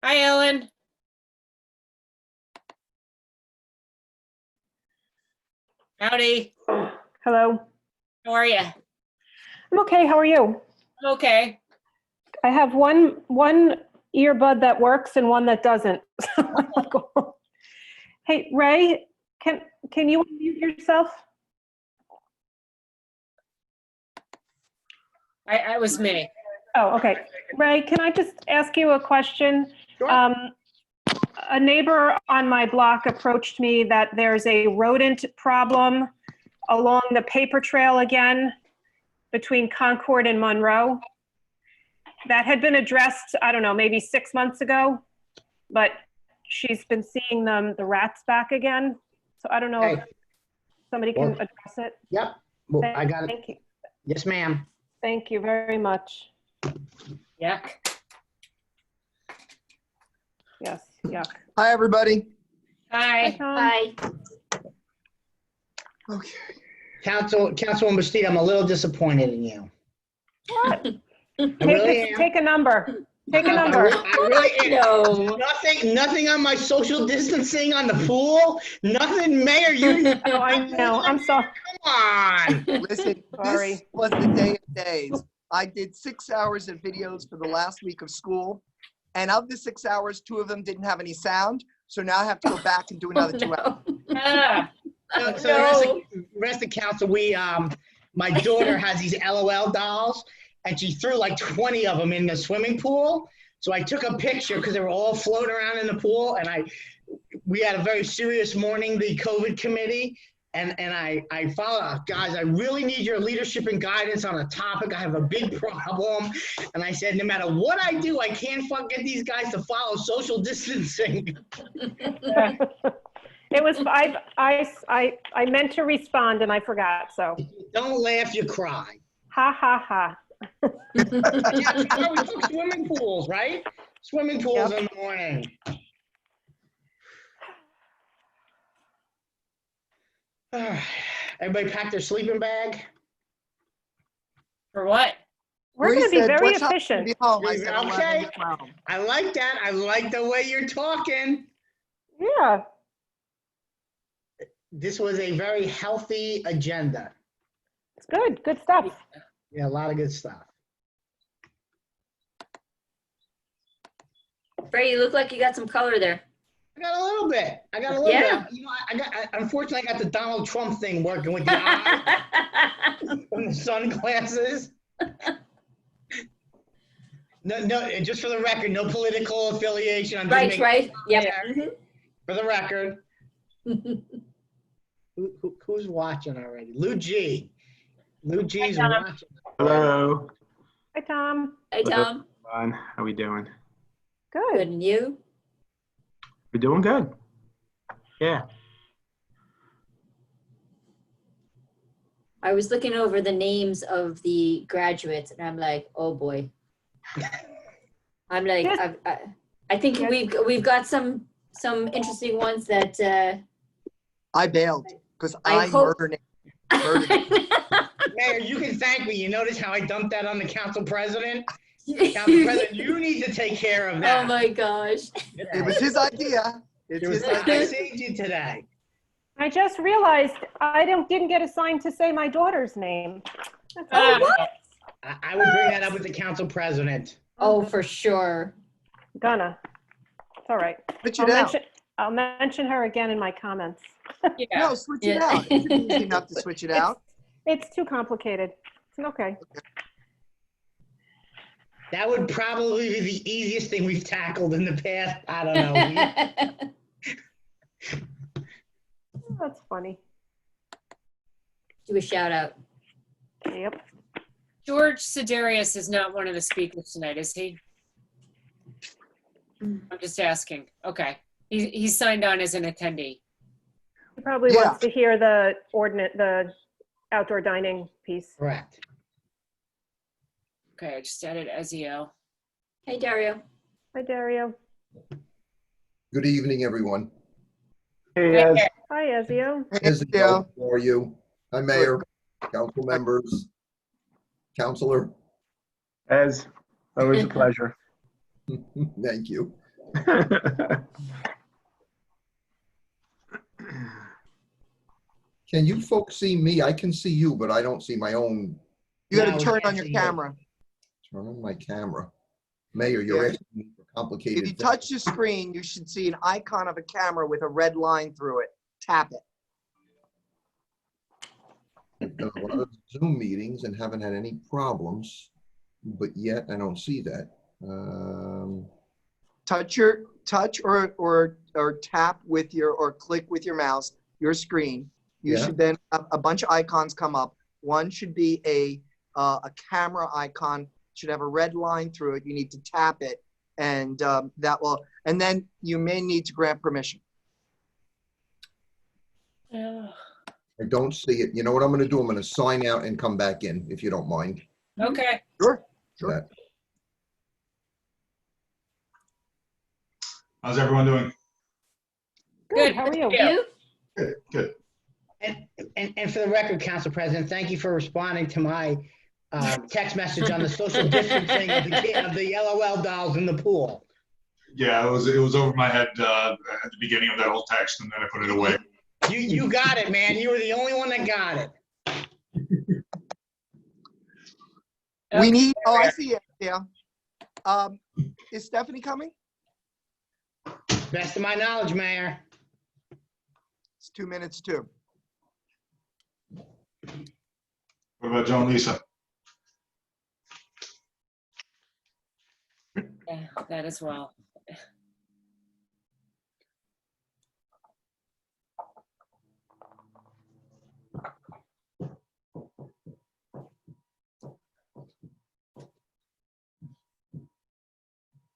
Hi, Ellen. Howdy. Hello. How are you? I'm okay. How are you? Okay. I have one earbud that works and one that doesn't. Hey, Ray, can you unmute yourself? I was me. Oh, okay. Ray, can I just ask you a question? Sure. A neighbor on my block approached me that there's a rodent problem along the paper trail again between Concord and Monroe. That had been addressed, I don't know, maybe 6 months ago, but she's been seeing the rats back again. So I don't know if somebody can address it. Yep. Well, I got it. Thank you. Yes, ma'am. Thank you very much. Yuck. Yes, yuck. Hi, everybody. Hi. Tom. Hi. Okay. Councilwoman Bastita, I'm a little disappointed in you. What? I really am. Take a number. Take a number. I really am. No. Nothing on my social distancing on the pool. Nothing, Mayor. You. Oh, I know. I'm sorry. Come on. Listen, Sorry. this was the day of days. I did 6 hours of videos for the last week of school. And of the 6 hours, 2 of them didn't have any sound. So now I have to go back and do another 2 hours. Ah, So the rest of council, my daughter has these LOL dolls, and she threw like 20 of them in the swimming pool. So I took a picture because they were all floating around in the pool, and we had a very serious morning, the COVID committee, and I followed, guys, I really need your leadership and guidance on a topic. I have a big problem, and I said, no matter what I do, I can't get these guys to follow social distancing. It was, I meant to respond and I forgot, so. Don't laugh, you cry. Ha, ha, ha. Yeah, we took swimming pools, right? Swimming pools in the morning. Everybody pack their sleeping bag? for what? We're going to be Bree said, very "What time efficient. to be home?" I said, Okay. 11 to 12. I like that. I like the way you're talking. Yeah. This was a very healthy agenda. It's good. Good stuff. Yeah, a lot of good stuff. Ray, you look like you got some color there. I got a little bit. Yeah. You know, unfortunately, I got the Donald Trump thing working with the eye and the sunglasses. No, just for the record, no political affiliation. I'm just Right, making right. Yep. Yeah, for the record. Who's watching already? Lou G. Lou G's watching. Hello. Hi, Tom. Hey, Tom. Fine. How we doing? Good, Good. and you? We're doing good. Yeah. I was looking over the names of the graduates, and I'm like, oh boy. I'm like, Yes. I think Yes. we've got some interesting ones that. I bailed because I I hope- murdered it. Mayor, you can thank me. You notice how I dumped that on the council president? Council president, you need to take care of that. Oh my gosh. It was his idea. It's It was his like I idea. saved you today. I just realized I didn't get assigned to say my daughter's name. That's Ah. all. I would bring that up with the council president. Oh, for sure. Gonna. It's all right. Switch it out. I'll mention her again in my comments. Yeah. No, switch it out. It's easy enough to switch it out. It's too complicated. It's okay. That would probably be the easiest thing we've tackled in the past, I don't know. That's funny. Do a shout out. Yep. George Sidarius is not one of the speakers tonight, is he? I'm just asking. Okay. He's signed on as an attendee. He probably Yeah. wants to hear the outdoor dining piece. Correct. Okay, I just added Ezio. Hey, Dario. Hi, Dario. Good evening, everyone. Hey, Right guys. there. Hi, Ezio. Hey, As Joe. how are you? Hi, Mayor, council members, counselor. As always a pleasure. Thank you. Can you folks see me? I can see you, but I don't see my own. You got No, to we turn can't on your see you. camera. Turn on my camera. Mayor, you're Yeah. asking me for complicated. If you touch the screen, you should see an icon of a camera with a red line through it. Tap it. I've done a lot of Zoom meetings and haven't had any problems, but yet I don't see that. Touch or tap with your, or click with your mouse, your screen. You Yeah. should then have a bunch of icons come up. One should be a camera icon, should have a red line through it. You need to tap it, and that will, and then you may need to grant permission. I don't see it. You know what I'm gonna do? I'm gonna sign out and come back in, if you don't mind. Okay. Sure. That. How's everyone doing? Good, how are you? You? Good, good. And for the record, Council President, thank you for responding to my text message on the social distancing of the LOL dolls in the pool. Yeah, it was over my head at the beginning of that whole text, and then I put it away. You got it, man. You were the only one that got it. We need, oh, I see it, yeah. Is Stephanie coming? Best of my knowledge, Mayor. It's 2 minutes too. What about Joan Lisa? Yeah, that as well.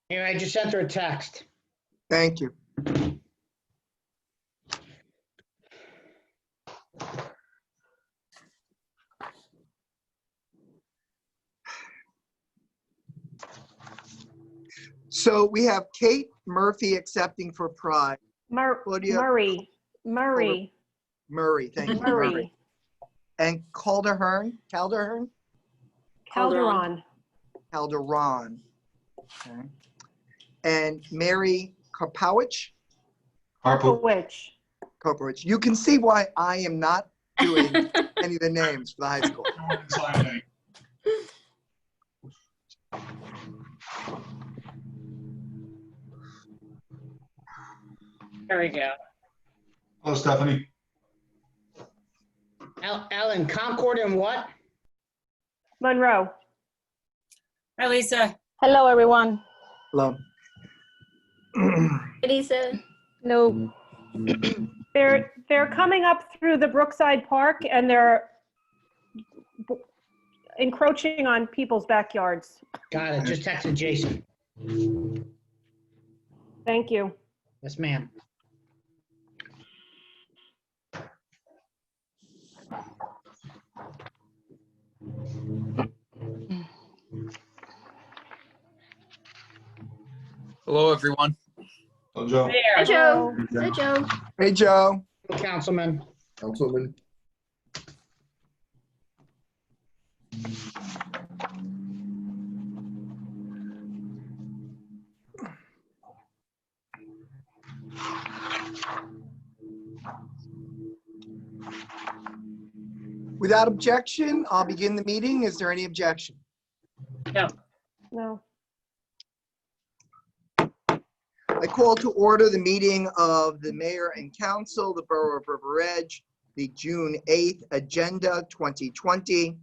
Here, I just sent her a text. Thank you. So we have Kate Murphy accepting for Pride. Claudia Murray, Murray, thank you. Murray, And Calderhern. Calderon. Okay. And Mary Kopowicz. Karpowicz. You can see why I am not doing any of the names for the high school. There we go. Hello, Stephanie. Ellen, Concord and what? Monroe. Hi, Lisa. Hello, everyone. Hello. Lisa? No. They're coming up through the Brookside Park and they're encroaching on people's backyards. Got it. Just texted Jason. Thank you. Yes, ma'am. Hello, everyone. Hello, Joe. Hi, There. Joe. Hi, Joe. Hey, Joe. Councilman. Councilman, Without objection, I'll begin the meeting. Is there any objection? No. I call to order the meeting of the mayor and council, the Borough of River Edge, the June 8th agenda 2020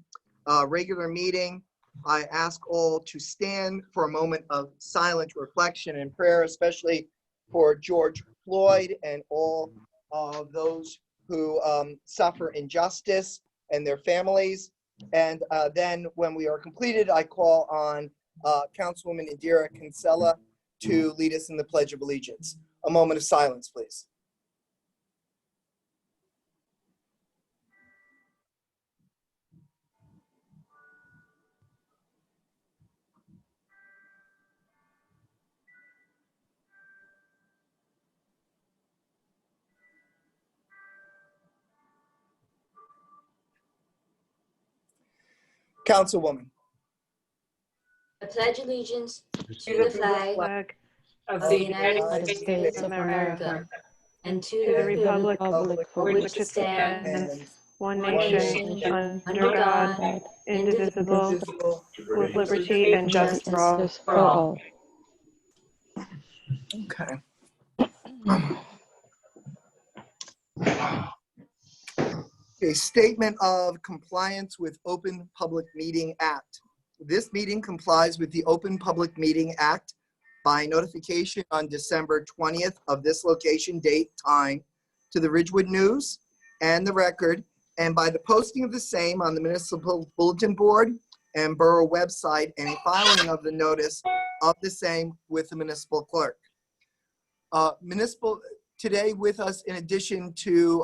regular meeting. I ask all to stand for a moment of silent reflection and prayer, especially for George Floyd and all of those who suffer injustice and their families. And then when we are completed, I call on Councilwoman Indira Kinsella to lead us in the Pledge of Allegiance. A moment of silence, please. Councilwoman. I pledge allegiance to the flag of of the the United United States of America, and to to the the republic for which it stands, stands, one one nation, nation, under God, indivisible, Indivisible. with liberty and justice for all. For all. Okay. A statement of compliance with Open Public Meeting Act. This meeting complies with the Open Public Meeting Act by notification on December 20th of this location, date, time to the Ridgewood News and the Record, and by the posting of the same on the municipal bulletin board and borough website, and a filing of the notice of the same with the municipal clerk. Today with us, in addition to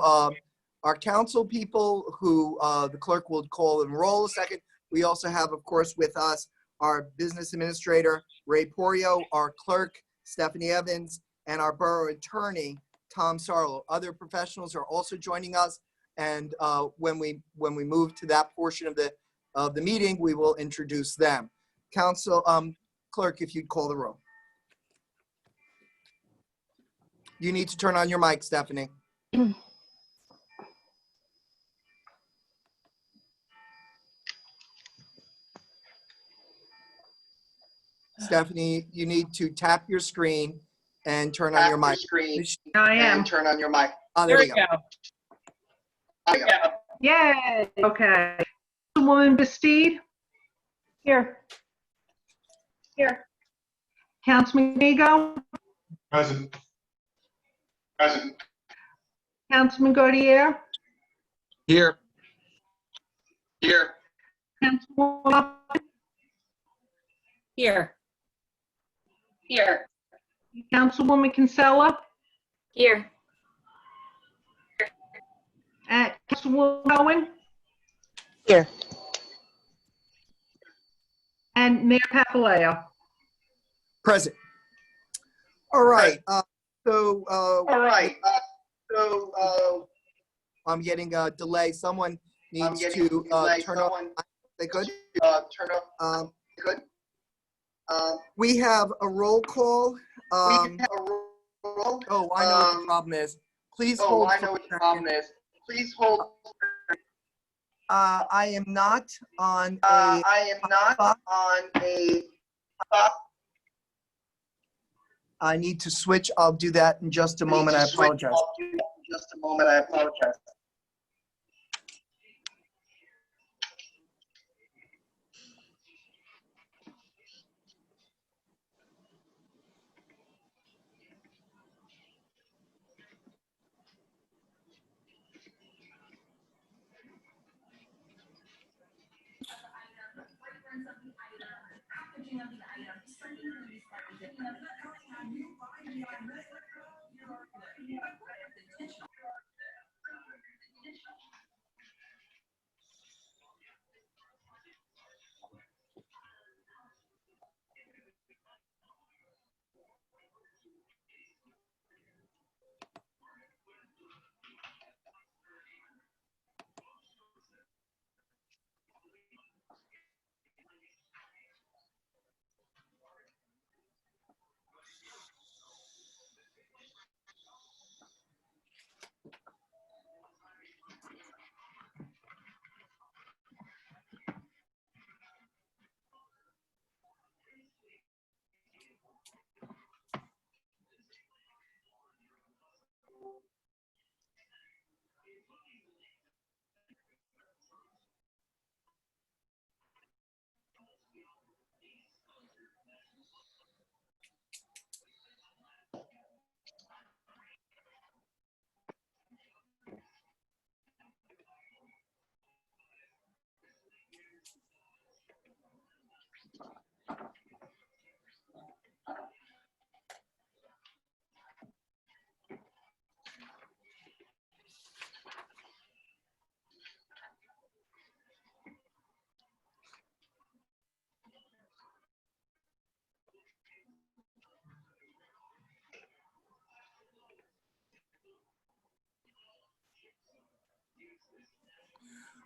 our council people who the clerk will call and roll a second, we also have, of course, with us our business administrator, Ray Porio, our clerk, Stephanie Evans, and our borough attorney, Tom Sarlo. Other professionals are also joining us, and when we move to that portion of the meeting, we will introduce them. Council clerk, if you'd call the roll. You need to turn on your mic, Stephanie. Stephanie, you need to tap your screen and turn on your mic. I am. Turn on your mic. Oh, There we go. Yay, okay. Councilwoman Bastide? Here. Here. Councilman Migo? Present. Councilman Gaudier? Here. Councilwoman? Here. Councilwoman Kinsella? Here. Councilwoman Cohen? Here. And Mayor Papaleo? Present. All right. I'm getting a delay. Someone needs to turn off. They could. We have a roll call. Oh, I know what the problem is. Please hold. I am not on a. I need to switch. I'll do that in just a moment. I apologize.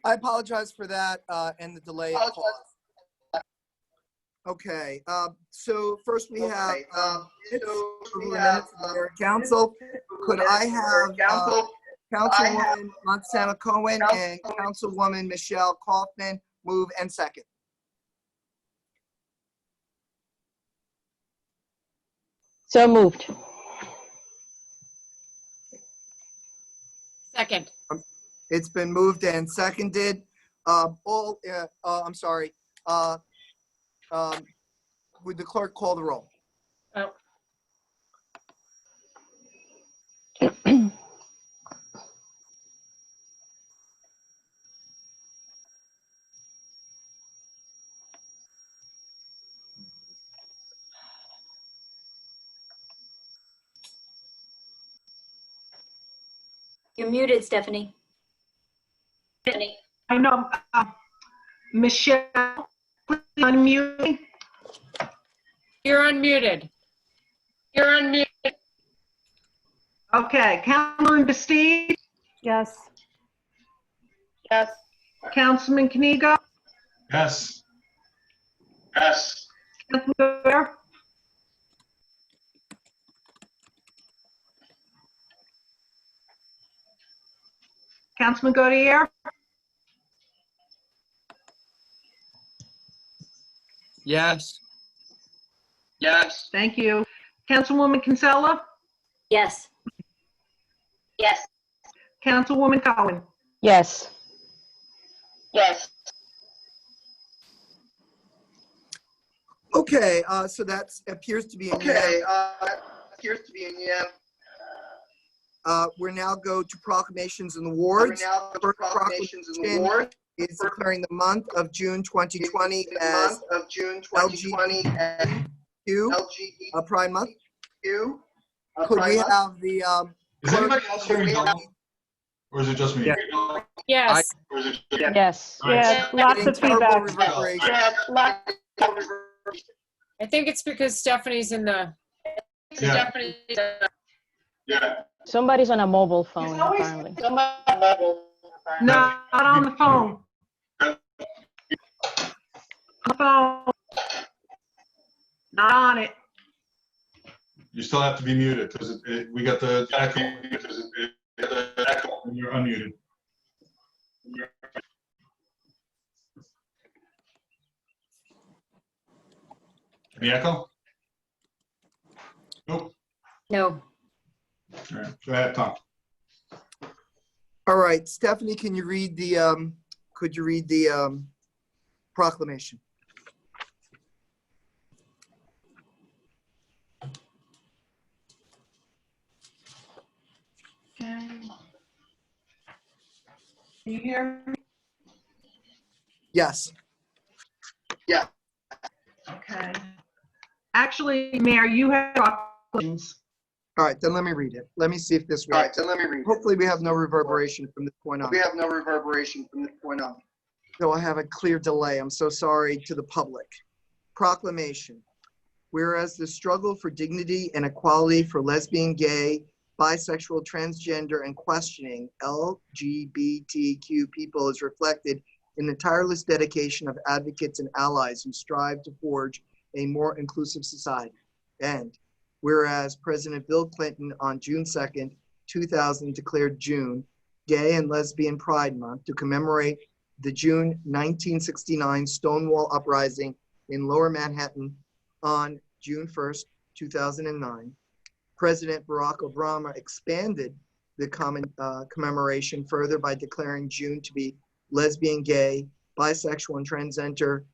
I apologize for that and the delay. Okay, so first we have, minutes of the Mayor and Council. Could I have, Councilwoman Montesano Cohen and Councilwoman Michelle Kaufman move and second? So moved. Second. It's been moved and seconded. I'm sorry. Would the clerk call the roll? Oh, You're muted, Stephanie. I know, Michelle, please unmute me. you're unmuted. You're unmuted. Okay, Councilman Bastide? Yes. Yes. Councilman Kniga? Yes. Yes. Councilman Guerrero? Councilman Gaudier? Yes. Yes. Thank you. Councilwoman Kinsella? Yes. Yes. Councilwoman Cohen? Yes. Yes. Okay, so that appears to be a yes. We're now go to proclamations and awards. First proclamation is declaring the month of June 2020 as LGBTQ Pride Month. Could we have the Is anybody else hearing double? Or is it just me? Yeah. Yes. Yes. Yes, lots of terrible feedback. reverberation? I think it's because Stephanie's in the. Yeah. Yeah. Somebody's on a mobile phone, apparently. No, not on the phone. On the phone. Not on it. You still have to be muted because we got the echo. And you're unmuted. Any echo? Nope. No. All right. Go ahead, Tom. All right, Stephanie, can you read the proclamation? Okay. Can you hear me? Yes. Okay. Actually, Mayor, you have proclamations. All right, then let me read it. Let me see if this works. Hopefully we have no reverberation from this point on. So I have a clear delay. I'm so sorry to the public. Proclamation. Whereas the struggle for dignity and equality for lesbian, gay, bisexual, transgender, and questioning LGBTQ people is reflected in the tireless dedication of advocates and allies who strive to forge a more inclusive society. And whereas President Bill Clinton on June 2nd, 2000 declared June Gay and Lesbian Pride Month to commemorate the June 1969 Stonewall Uprising in Lower Manhattan on June 1st, 2009. President Barack Obama expanded the commemoration further by declaring June to be Lesbian, Gay, Bisexual, and Transgender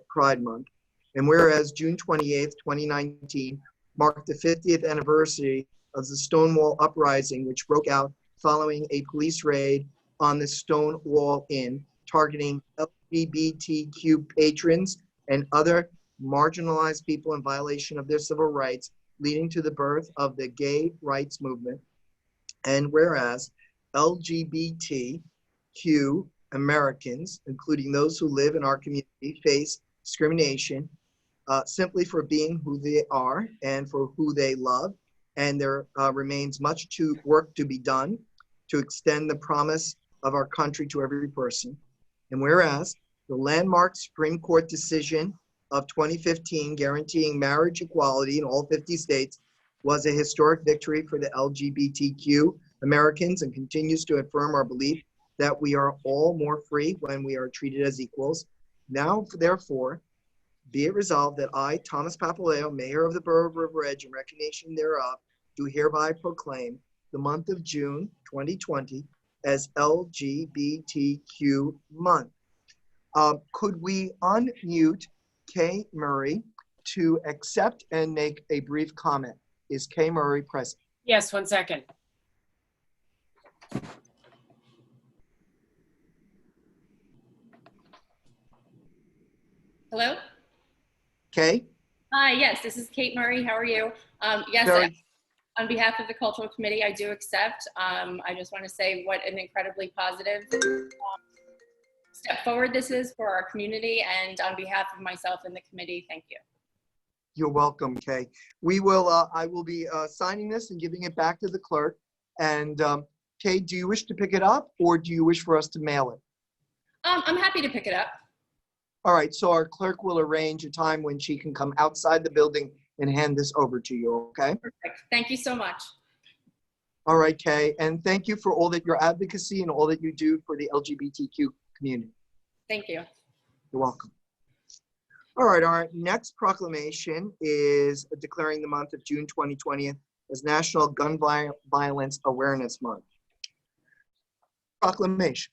Pride Month. And whereas June 28th, 2019 marked the 50th anniversary of the Stonewall Uprising, which broke out following a police raid on the Stonewall Inn, targeting LGBTQ patrons and other marginalized people in violation of their civil rights, leading to the birth of the gay rights movement. And whereas LGBTQ Americans, including those who live in our community, face discrimination simply for being who they are and for who they love. And there remains much work to be done to extend the promise of our country to every person. And whereas the landmark Supreme Court decision of 2015 guaranteeing marriage equality in all 50 states was a historic victory for the LGBTQ Americans and continues to affirm our belief that we are all more free when we are treated as equals. Now, therefore, be it resolved that I, Thomas Papaleo, Mayor of the Borough of River Edge, in recognition thereof, do hereby proclaim the month of June 2020 as LGBTQ month. Could we unmute Kay Murray to accept and make a brief comment? Is Kay Murray present? Yes, 1 second. Hello? Kay? Hi, yes, this is Kate Murray. How are you? Yes, Very- on behalf of the Cultural Committee, I do accept. I just want to say what an incredibly positive step forward this is for our community, and on behalf of myself and the committee, thank you. You're welcome, Kay. We will, I will be signing this and giving it back to the clerk. And Kay, do you wish to pick it up or do you wish for us to mail it? I'm happy to pick it up. All right, so our clerk will arrange a time when she can come outside the building and hand this over to you, okay? Perfect. Thank you so much. All right, Kay, and thank you for all that your advocacy and all that you do for the LGBTQ community. Thank you. You're welcome. All right, our next proclamation is declaring the month of June 2020 as National Gun Violence Awareness Month. Proclamation.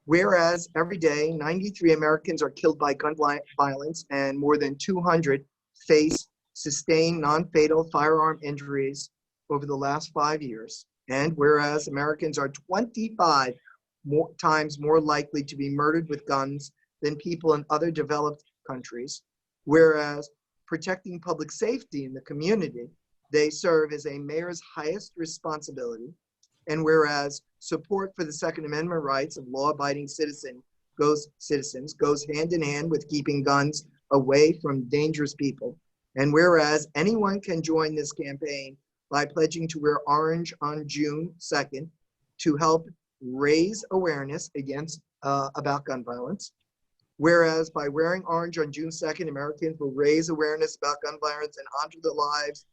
Whereas every day, 93 Americans are killed by gun violence and more than 200 face sustained non-fatal firearm injuries over the last 5 years. And whereas Americans are 25 times more likely to be murdered with guns than people in other developed countries, whereas protecting public safety in the community they serve is a mayor's highest responsibility, and whereas support for the Second Amendment rights of law-abiding citizens goes hand in hand with keeping guns away from dangerous people, and whereas anyone can join this campaign by pledging to wear orange on June 2nd to help raise awareness about gun violence. Whereas by wearing orange on June 2nd, Americans will raise awareness about gun violence and honor the lives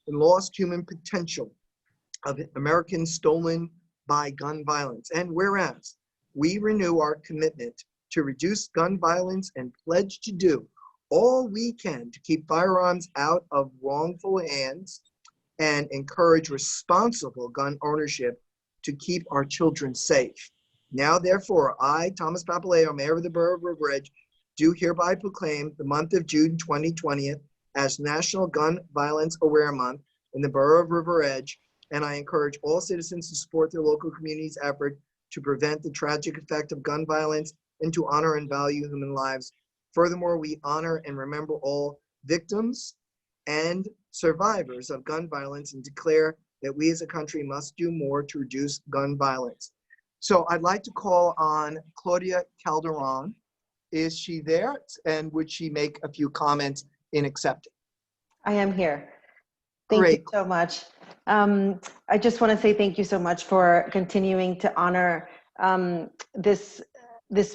and lost human potential of Americans stolen by gun violence. And whereas we renew our commitment to reduce gun violence and pledge to do all we can to keep firearms out of wrongful hands and encourage responsible gun ownership to keep our children safe. Now, therefore, I, Thomas Papaleo, Mayor of the Borough of River Edge, do hereby proclaim the month of June 2020 as National Gun Violence Aware Month in the Borough of River Edge, and I encourage all citizens to support their local community's effort to prevent the tragic effect of gun violence and to honor and value human lives. Furthermore, we honor and remember all victims and survivors of gun violence and declare that we as a country must do more to reduce gun violence. So I'd like to call on Claudia Calderon. Is she there? And would she make a few comments in accepting? I am here. Thank Great. you so much. I just want to say thank you so much for continuing to honor this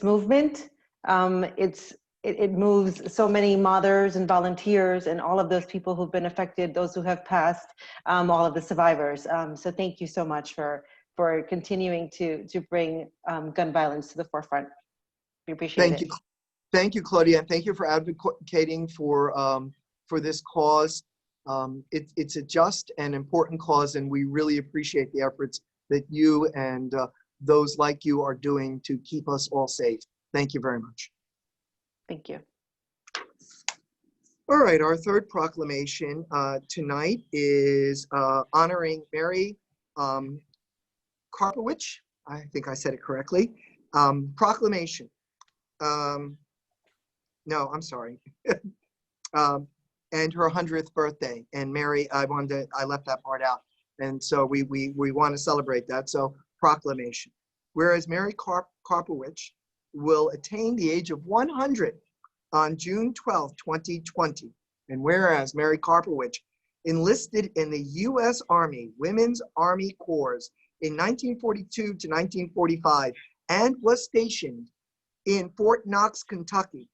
movement. It moves so many mothers and volunteers and all of those people who've been affected, those who have passed, all of the survivors. So thank you so much for continuing to bring gun violence to the forefront. We appreciate it. Thank you, Claudia, and thank you for advocating for this cause. It's a just and important cause, and we really appreciate the efforts that you and those like you are doing to keep us all safe. Thank you very much. Thank you. All right, our third proclamation tonight is honoring Mary Karpowicz. I think I said it correctly. Proclamation. No, I'm sorry. And her 100th birthday. And Mary, I left that part out. And so we want to celebrate that. So proclamation. Whereas Mary Karpowicz will attain the age of 100 on June 12, 2020. And whereas Mary Karpowicz enlisted in the U.S. Army, Women's Army Corps in 1942 to 1945 and was stationed in Fort Knox, Kentucky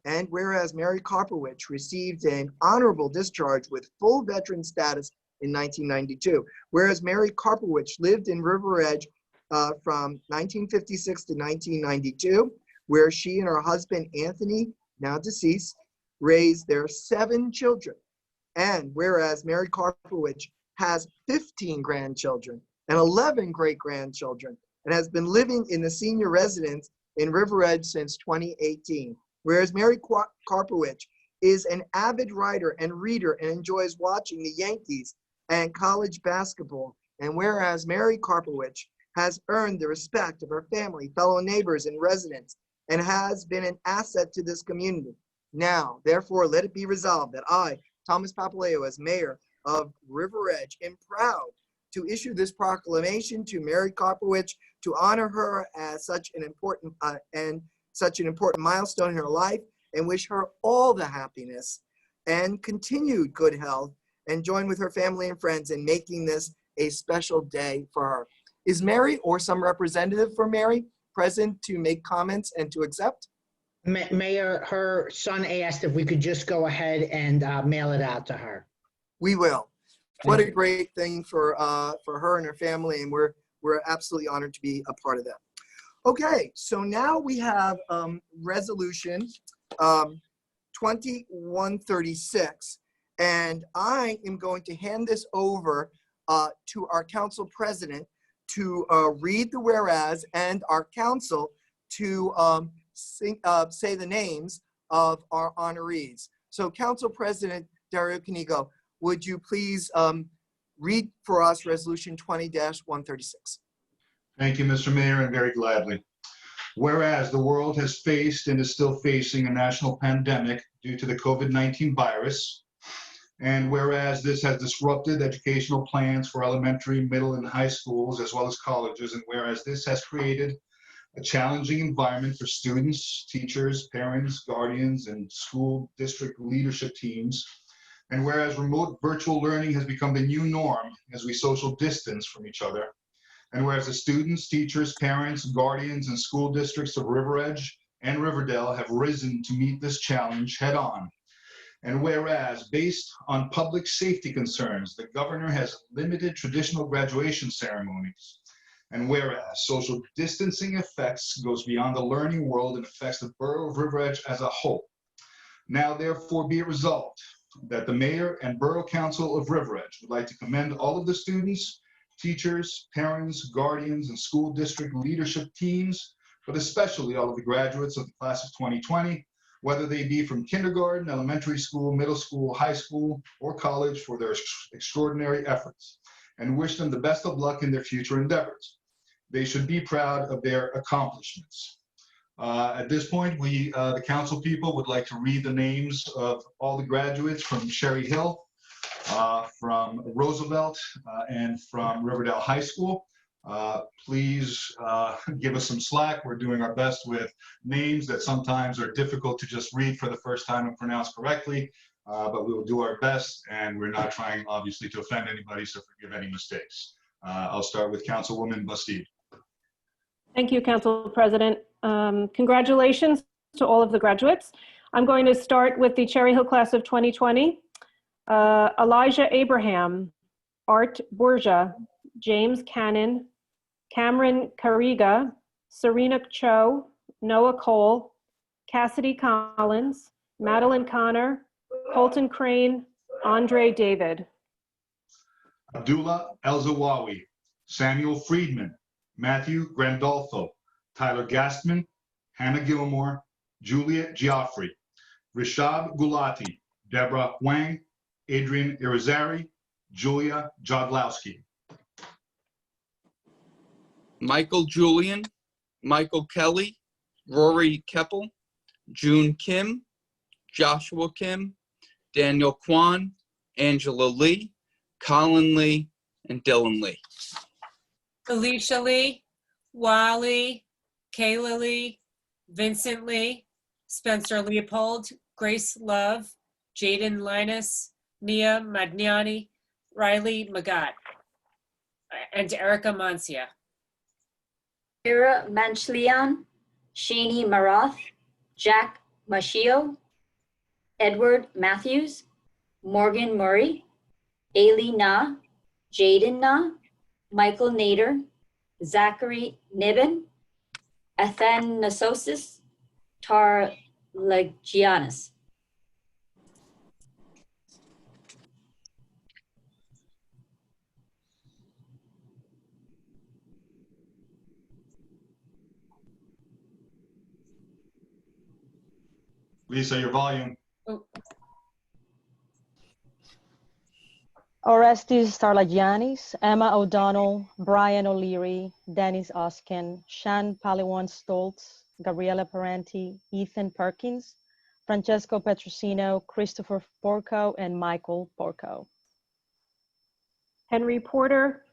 And whereas Mary Kopowich received an honorable discharge with full veteran status in 1992, whereas Mary Kopowich lived in River Edge from 1956 to 1992, where she and her husband, Anthony, now deceased, raised their 7 children. And whereas Mary Kopowich has 15 grandchildren and 11 great-grandchildren and has been living in the senior residence in River Edge since 2018. Whereas Mary Kopowich is an avid writer and reader and enjoys watching the Yankees and college basketball. And whereas Mary Kopowich has earned the respect of her family, fellow neighbors, and residents, and has been an asset to this community. Now, therefore, let it be resolved that I, Thomas Papaleo, as mayor of River Edge, am proud to issue this proclamation to Mary Kopowich to honor her as such an important milestone in her life, and wish her all the happiness and continued good health, and join with her family and friends in making this a special day for her. Is Mary or some representative for Mary present to make comments and to accept? Mayor, her son asked if we could just go ahead and mail it out to her. We will. What a great thing for her and her family, and we're absolutely honored to be a part of that. Okay, so now we have resolution 2136, and I am going to hand this over to our council president to read the whereas, and our council to say the names of our honorees. So Council President Dario Canigo, would you please read for us Resolution 20-136? Thank you, Mr. Mayor, and very gladly. Whereas the world has faced and is still facing a national pandemic due to the COVID-19 virus, and whereas this has disrupted educational plans for elementary, middle, and high schools, as well as colleges, and whereas this has created a challenging environment for students, teachers, parents, guardians, and school district leadership teams, and whereas remote virtual learning has become the new norm as we social distance from each other, and whereas the students, teachers, parents, guardians, and school districts of River Edge and Riverdale have risen to meet this challenge head on, and whereas based on public safety concerns, the governor has limited traditional graduation ceremonies, and whereas social distancing effects goes beyond the learning world and affects the borough of River Edge as a whole. Now therefore be it resolved that the mayor and borough council of River Edge would like to commend all of the students, teachers, parents, guardians, and school district leadership teams, but especially all of the graduates of the class of 2020, whether they be from kindergarten, elementary school, middle school, high school, or college, for their extraordinary efforts, and wish them the best of luck in their future endeavors. They should be proud of their accomplishments. At this point, we, the council people, would like to read the names of all the graduates from Sherry Hill, from Roosevelt, and from Riverdale High School. Please give us some slack. We're doing our best with names that sometimes are difficult to just read for the first time and pronounce correctly, but we will do our best, and we're not trying, obviously, to offend anybody, so forgive any mistakes. I'll start with Councilwoman Bastide. Thank you, Council President. Congratulations to all of the graduates. I'm going to start with the Cherry Hill class of 2020. Elijah Abraham, Art Borja, James Cannon, Cameron Carriga, Serena Cho, Noah Cole, Cassidy Collins, Madeline Connor, Colton Crane, Andre David. Abdullah El-Zawawi, Samuel Friedman, Matthew Grandolfo, Tyler Gastman, Hannah Gilmore, Juliet Giaffrey, Rishab Gulati, Deborah Wang, Adrian Irizarry, Julia Jodlowski. Michael Julian, Michael Kelly, Rory Keppel, June Kim, Joshua Kim, Daniel Kwan, Angela Lee, Colin Lee, and Dylan Lee. Alicia Lee, Wally, Kayla Lee, Vincent Lee, Spencer Leopold, Grace Love, Jaden Linus, Nia Magnani, Riley Magat, and Erica Mancia. Kira Manchlian, Shani Maroth, Jack Machio, Edward Matthews, Morgan Murray, Ailey Na, Jaden Na, Michael Nader, Zachary Niven, Athanasosis Tarlegianis. Lisa, your volume. Orestes Tarlagianis, Emma O'Donnell, Brian O'Leary, Dennis Oskin, Shan Paliwan Stoltz, Gabriela Parenti, Ethan Perkins, Francesco Petrosino, Christopher Porco, and Michael Porco. Henry Porter,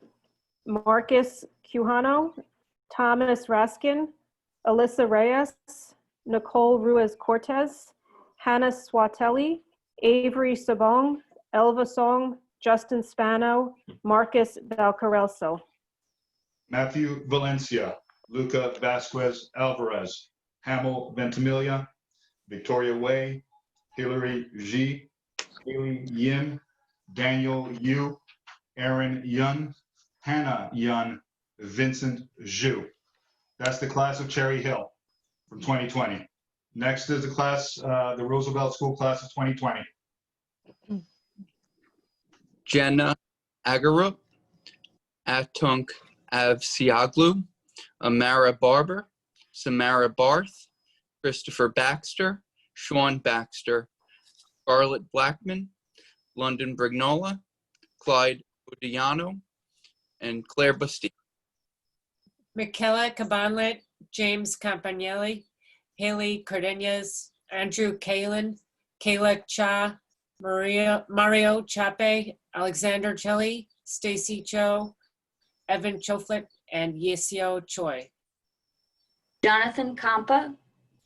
Marcus Quijano, Thomas Raskin, Alyssa Reyes, Nicole Ruiz Cortez, Hannah Swatelli, Avery Sabong, Elva Song, Justin Spano, Marcus Valcarelso. Matthew Valencia, Luca Vasquez Alvarez, Hamel Ventimiglia, Victoria Way, Hilary G, Haley Yin, Daniel Yu, Aaron Yun, Hannah Yun, Vincent Zhu. That's the class of Cherry Hill from 2020. Next is the class, the Roosevelt School class of 2020. Jenna Agarup, Atunk Avsiaglu, Amara Barber, Samara Barth, Christopher Baxter, Sean Baxter, Scarlett Blackman, London Brignola, Clyde Odiano, and Claire Bastille. Michaela Cabanlet, James Campanelli, Haley Cardenas, Andrew Kalin, Kayla Cha, Mario Chape, Alexander Chili, Stacy Cho, Evan Choflet, and Yesio Choi. Jonathan Kampa,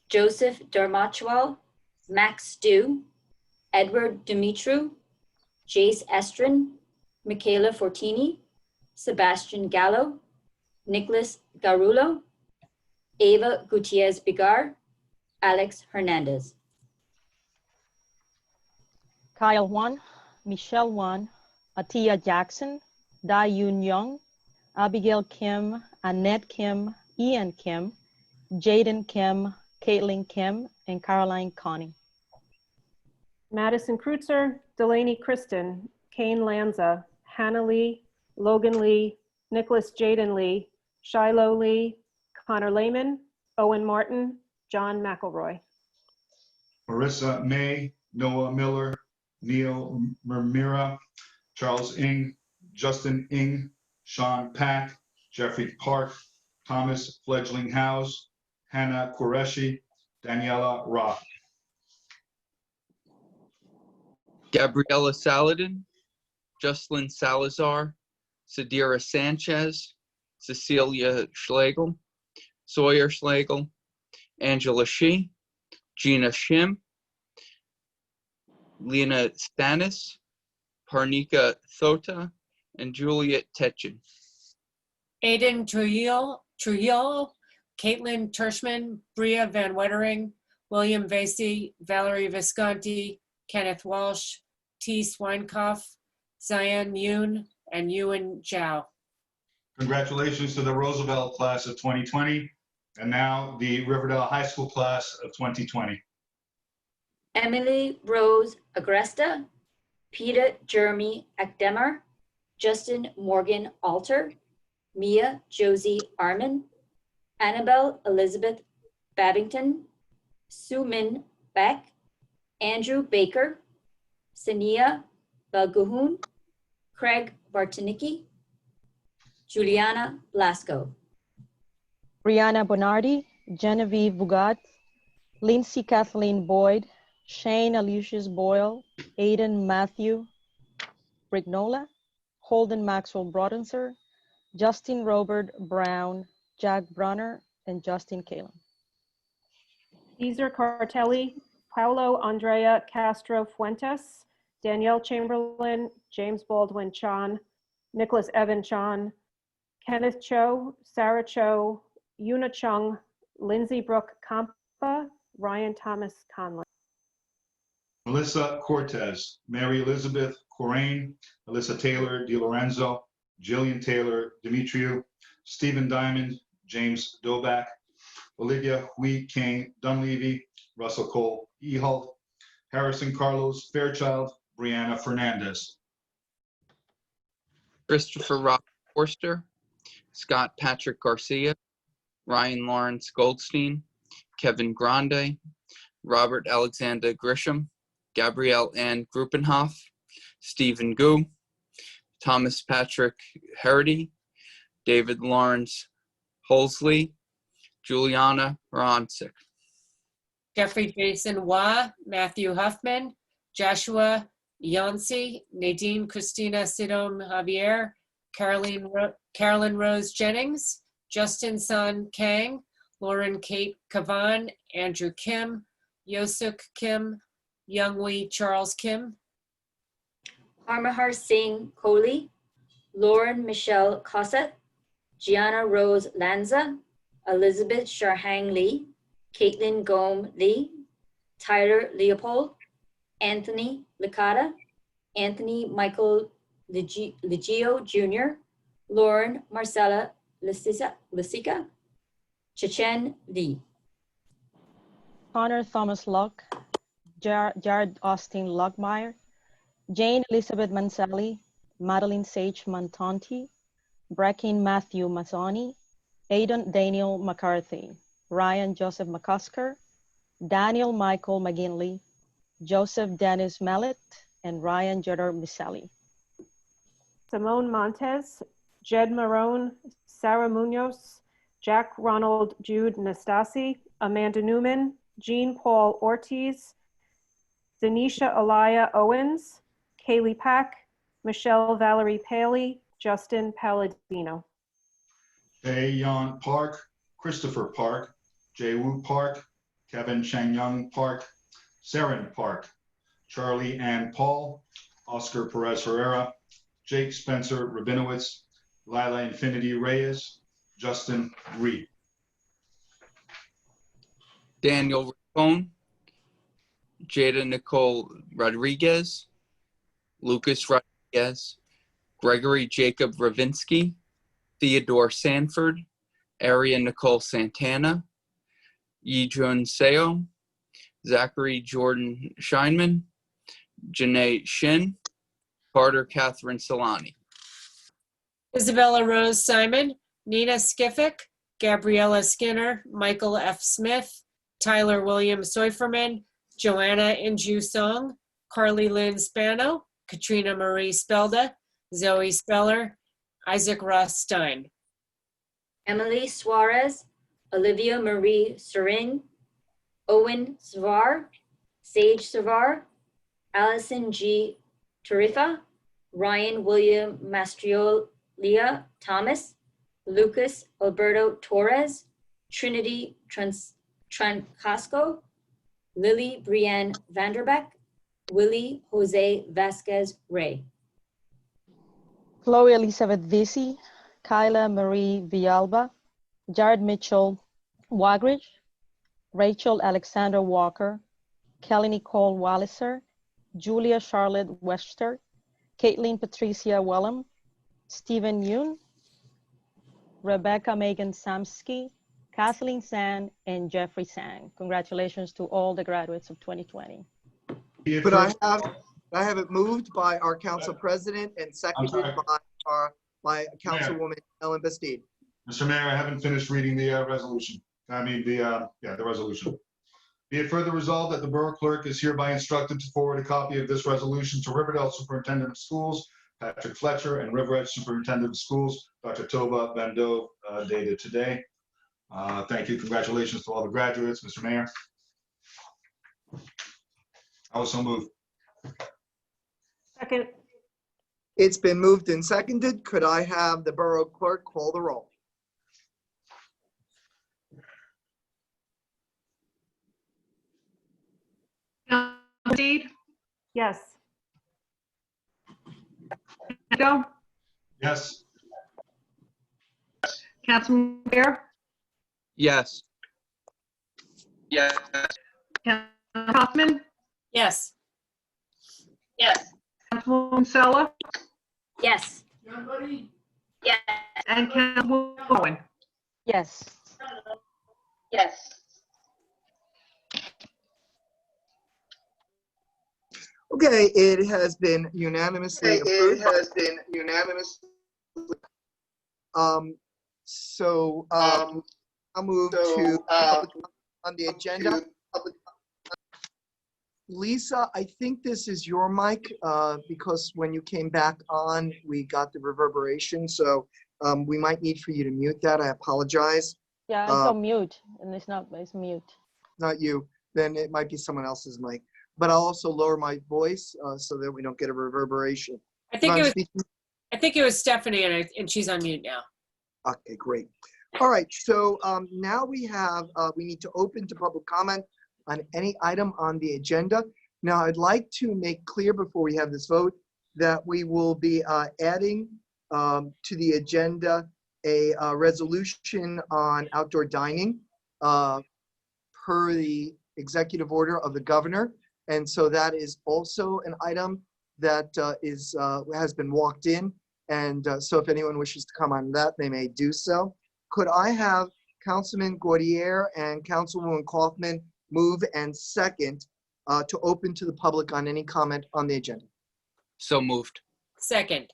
Joseph Darmachwal, Max Dew, Edward Dumitru, Jace Estrin, Michaela Fortini, Sebastian Gallo, Nicholas Garulo, Ava Gutierrez Bigar, Alex Hernandez. Kyle Wan, Michelle Wan, Atia Jackson, Dai Yun Young, Abigail Kim, Annette Kim, Ian Kim, Jaden Kim, Caitlin Kim, and Caroline Connie. Madison Kreutzer, Delaney Kristen, Kane Lanza, Hannah Lee, Logan Lee, Nicholas Jaden Lee, Shiloh Lee, Connor Lehman, Owen Martin, John McElroy. Marissa May, Noah Miller, Neil Murmira, Charles Ing, Justin Ing, Sean Pack, Jeffrey Park, Thomas Fledgling House, Hannah Qureshi, Daniela Roth. Gabriela Saladin, Jocelyn Salazar, Sadira Sanchez, Cecilia Schlegel, Sawyer Schlegel, Angela Shi, Gina Shim, Lena Stanis, Parnika Thota, and Juliet Tetchin. Aiden Trujillo, Caitlin Tershman, Bria Van Wettering, William Vasey, Valerie Visconti, Kenneth Walsh, T. Swinekopf, Zion Yoon, and Ewan Zhao. Congratulations to the Roosevelt class of 2020, and now the Riverdale High School class of 2020. Emily Rose Agresta, Peter Jeremy Akdemer, Justin Morgan Alter, Mia Josie Armin, Annabelle Elizabeth Babington, Sue Min Beck, Andrew Baker, Sania Balguhun, Craig Bartonicki, Juliana Blasco. Brianna Bonardi, Genevieve Bugat, Lindsay Kathleen Boyd, Shane Aloysius Boyle, Aiden Matthew Brignola, Holden Maxwell Brodenser, Justin Robert Brown, Jack Brunner, and Justin Kalen. Caesar Cartelli, Paulo Andrea Castro Fuentes, Danielle Chamberlain, James Baldwin Chan, Nicholas Evan Chan, Kenneth Cho, Sarah Cho, Yuna Chung, Lindsay Brooke Kampa, Ryan Thomas Conley. Melissa Cortez, Mary Elizabeth Corain, Alyssa Taylor DiLorenzo, Jillian Taylor Demetriou, Stephen Diamond, James Doback, Olivia Hui King Dunleavy, Russell Cole Ehalt, Harrison Carlos Fairchild, Brianna Fernandez. Christopher Rock Forster, Scott Patrick Garcia, Ryan Lawrence Goldstein, Kevin Grande, Robert Alexander Grisham, Gabrielle Ann Gruppenhoff, Stephen Gu, Thomas Patrick Herity, David Lawrence Holsley, Juliana Ronsick. Jeffrey Jason Wah, Matthew Huffman, Joshua Yancey, Nadine Christina Sidom Javier, Carolyn Rose Jennings, Justin Sun Kang, Lauren Kate Kavan, Andrew Kim, Yosuk Kim, Youngwee Charles Kim. Parmahar Singh Kohli, Lauren Michelle Cossett, Gianna Rose Lanza, Elizabeth Sharhang Lee, Caitlin Gome Lee, Tyler Leopold, Anthony Licata, Anthony Michael Ligio Jr., Lauren Marcella Lisica, Chechen Lee. Connor Thomas Locke, Jared Austin Lockmeyer, Jane Elizabeth Mansali, Madeline Sage Montanti, Bracken Matthew Mazzoni, Aidan Daniel McCarthy, Ryan Joseph McCusker, Daniel Michael McGinley, Joseph Dennis Mallet, and Ryan Jedder Misali. Simone Montez, Jed Marone, Sarah Munoz, Jack Ronald Jude Nastasi, Amanda Newman, Jean Paul Ortiz, Denisha Alaya Owens, Kaylee Pack, Michelle Valerie Paley, Justin Palladino. Taeyeon Park, Christopher Park, Jae-woo Park, Kevin Chang-young Park, Saren Park, Charlie Ann Paul, Oscar Perez Herrera, Jake Spencer Rabinowitz, Lila Infinity Reyes, Justin Reed. Daniel Riccone, Jada Nicole Rodriguez, Lucas Rodriguez, Gregory Jacob Ravinsky, Theodore Sanford, Aria Nicole Santana, Yijun Seo, Zachary Jordan Scheinman, Janae Shin, Carter Catherine Solani. Isabella Rose Simon, Nina Skiffick, Gabriella Skinner, Michael F. Smith, Tyler William Seuferman, Joanna Inju Song, Carly Lynn Spano, Katrina Marie Spelda, Zoe Speller, Isaac Ross Stein. Emily Suarez, Olivia Marie Serin, Owen Svar, Sage Savar, Allison G. Tarifa, Ryan William Mastriolia Thomas, Lucas Alberto Torres, Trinity Trancasco, Lily Brienne Vanderbeck, Willie Jose Vasquez Ray. Chloe Elizabeth Visi, Kyla Marie Villalba, Jared Mitchell Wagridge, Rachel Alexander Walker, Kelly Nicole Walliser, Julia Charlotte Wester, Caitlin Patricia Wellham, Stephen Yoon, Rebecca Megan Samsky, Kathleen San, and Jeffrey Sang. Congratulations to all the graduates of 2020. Could I have it moved by our council president and seconded by Councilwoman Ellen Bastide? Mr. Mayor, I haven't finished reading the resolution. The resolution. Be it further resolved that the Borough Clerk is hereby instructed to forward a copy of this resolution to Riverdale Superintendent of Schools, Patrick Fletcher, and River Edge Superintendent of Schools, Dr. Tova Bando, dated today. Thank you. Congratulations to all the graduates, Mr. Mayor. I will so move. Second. It's been moved and seconded. Could I have the Borough Clerk call the roll? Bastide? Yes. Go. Yes. Councilman Bear? Yes. Yes. Councilman Hoffman, Yes. Councilwoman Sella, Yes. and Councilwoman Cohen. Yes. Okay, it has been unanimously approved. I'll move to public on the agenda. Lisa, I think this is your mic, because when you came back on, we got the reverberation, so we might need for you to mute that. I apologize. Yeah, it's on mute, and it's mute. Not you, then it might be someone else's mic. But I'll also lower my voice so that we don't get a reverberation. I think If it I'm was. speaking- I think it was Stephanie, and she's on mute now. Okay, great. All right, so now we need to open to public comment on any item on the agenda. Now, I'd like to make clear before we have this vote that we will be adding to the agenda a resolution on outdoor dining per the executive order of the governor. And so that is also an item that has been walked in. And so if anyone wishes to come on that, they may do so. Could I have Councilman Gaudier and Councilwoman Kaufman move and second to open to the public on any comment on the agenda? So moved. Second.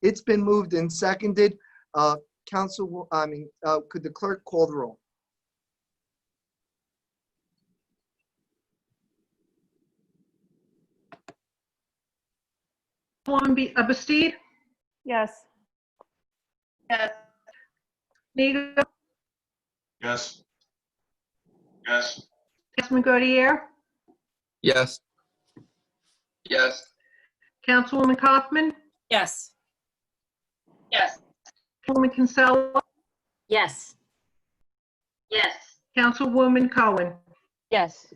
It's been moved and seconded. Could the clerk call the roll? Councilwoman Bastide, Yes. Miga, Yes. Councilman Gaudier, Yes. Councilwoman Kaufman, Yes. Councilwoman Kinsella, Yes. Councilwoman Cohen. Yes.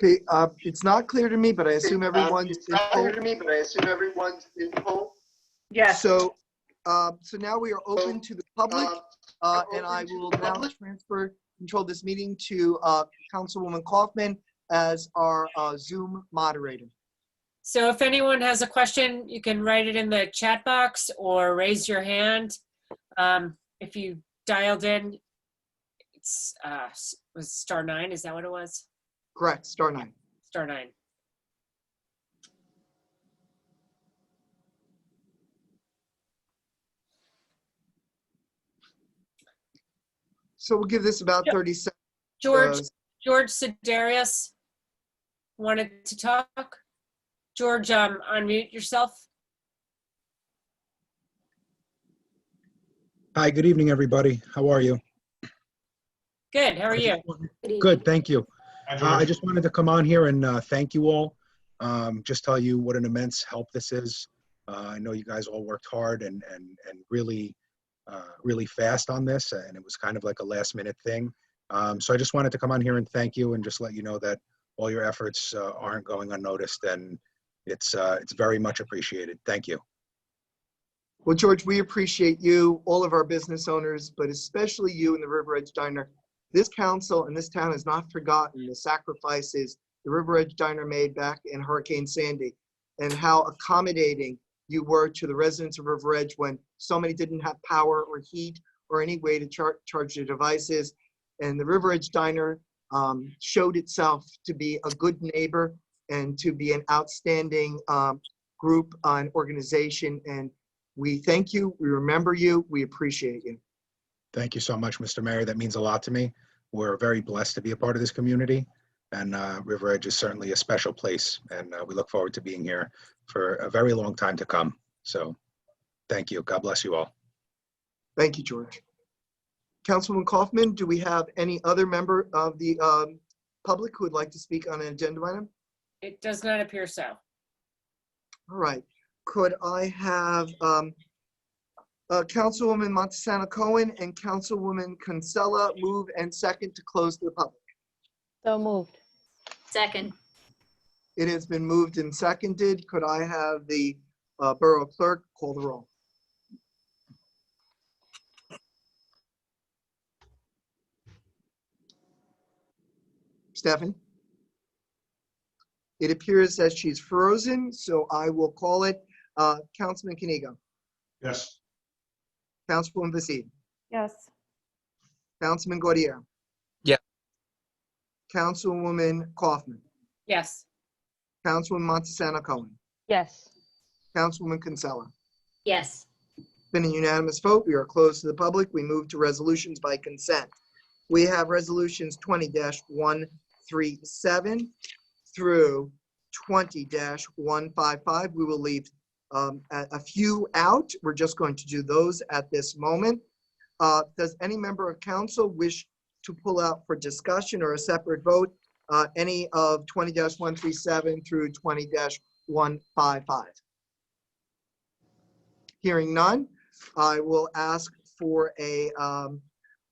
Okay, it's not clear to me, but I assume everyone's in poll. Yes. So now we are open to the public, and I will now transfer control of this meeting to Councilwoman Kaufman as our Zoom moderator. So if anyone has a question, you can write it in the chat box or raise your hand. If you dialed in, it's was *9. Is that what it was? Correct, *9. *9. So we'll give this about 30 seconds. George Sidarius wanted to talk. George, unmute yourself. Hi, good evening, everybody. How are you? Good, how are you? Good, thank you. Hi, I George. just wanted to come on here and thank you all. Just tell you what an immense help this is. I know you guys all worked hard and really fast on this, and it was kind of like a last minute thing. So I just wanted to come on here and thank you and just let you know that all your efforts aren't going unnoticed, and it's very much appreciated. Thank you. Well, George, we appreciate you, all of our business owners, but especially you and the River Edge Diner. This council and this town has not forgotten the sacrifices the River Edge Diner made back in Hurricane Sandy, and how accommodating you were to the residents of River Edge when so many didn't have power or heat or any way to charge their devices. And the River Edge Diner showed itself to be a good neighbor and to be an outstanding group and organization. And we thank you, we remember you, we appreciate you. Thank you so much, Mr. Mayor. That means a lot to me. We're very blessed to be a part of this community, and River Edge is certainly a special place, and we look forward to being here for a very long time to come. So thank you. God bless you all. Thank you, George. Councilwoman Kaufman, do we have any other member of the public who would like to speak on an agenda item? It does not appear so. All right. Could I have Councilwoman Montesano Cohen and Councilwoman Kinsella move and second to close to the public? So moved. Second. It has been moved and seconded. Could I have the Borough Clerk call the roll? Stephanie? It appears that she's frozen, so I will call it. Councilman Kaniga, Yes. Councilwoman Basile, Yes. Councilman Gaudier, Yeah. Councilwoman Kaufman, Yes. Councilwoman Montesano Cohen, Yes. Councilwoman Kinsella. Yes. Been a unanimous vote. We are closed to the public. We move to resolutions by consent. We have resolutions 20-137 through 20-155. We will leave a few out. We're just going to do those at this moment. Does any member of council wish to pull out for discussion or a separate vote any of 20-137 through 20-155? Hearing none, I will ask for a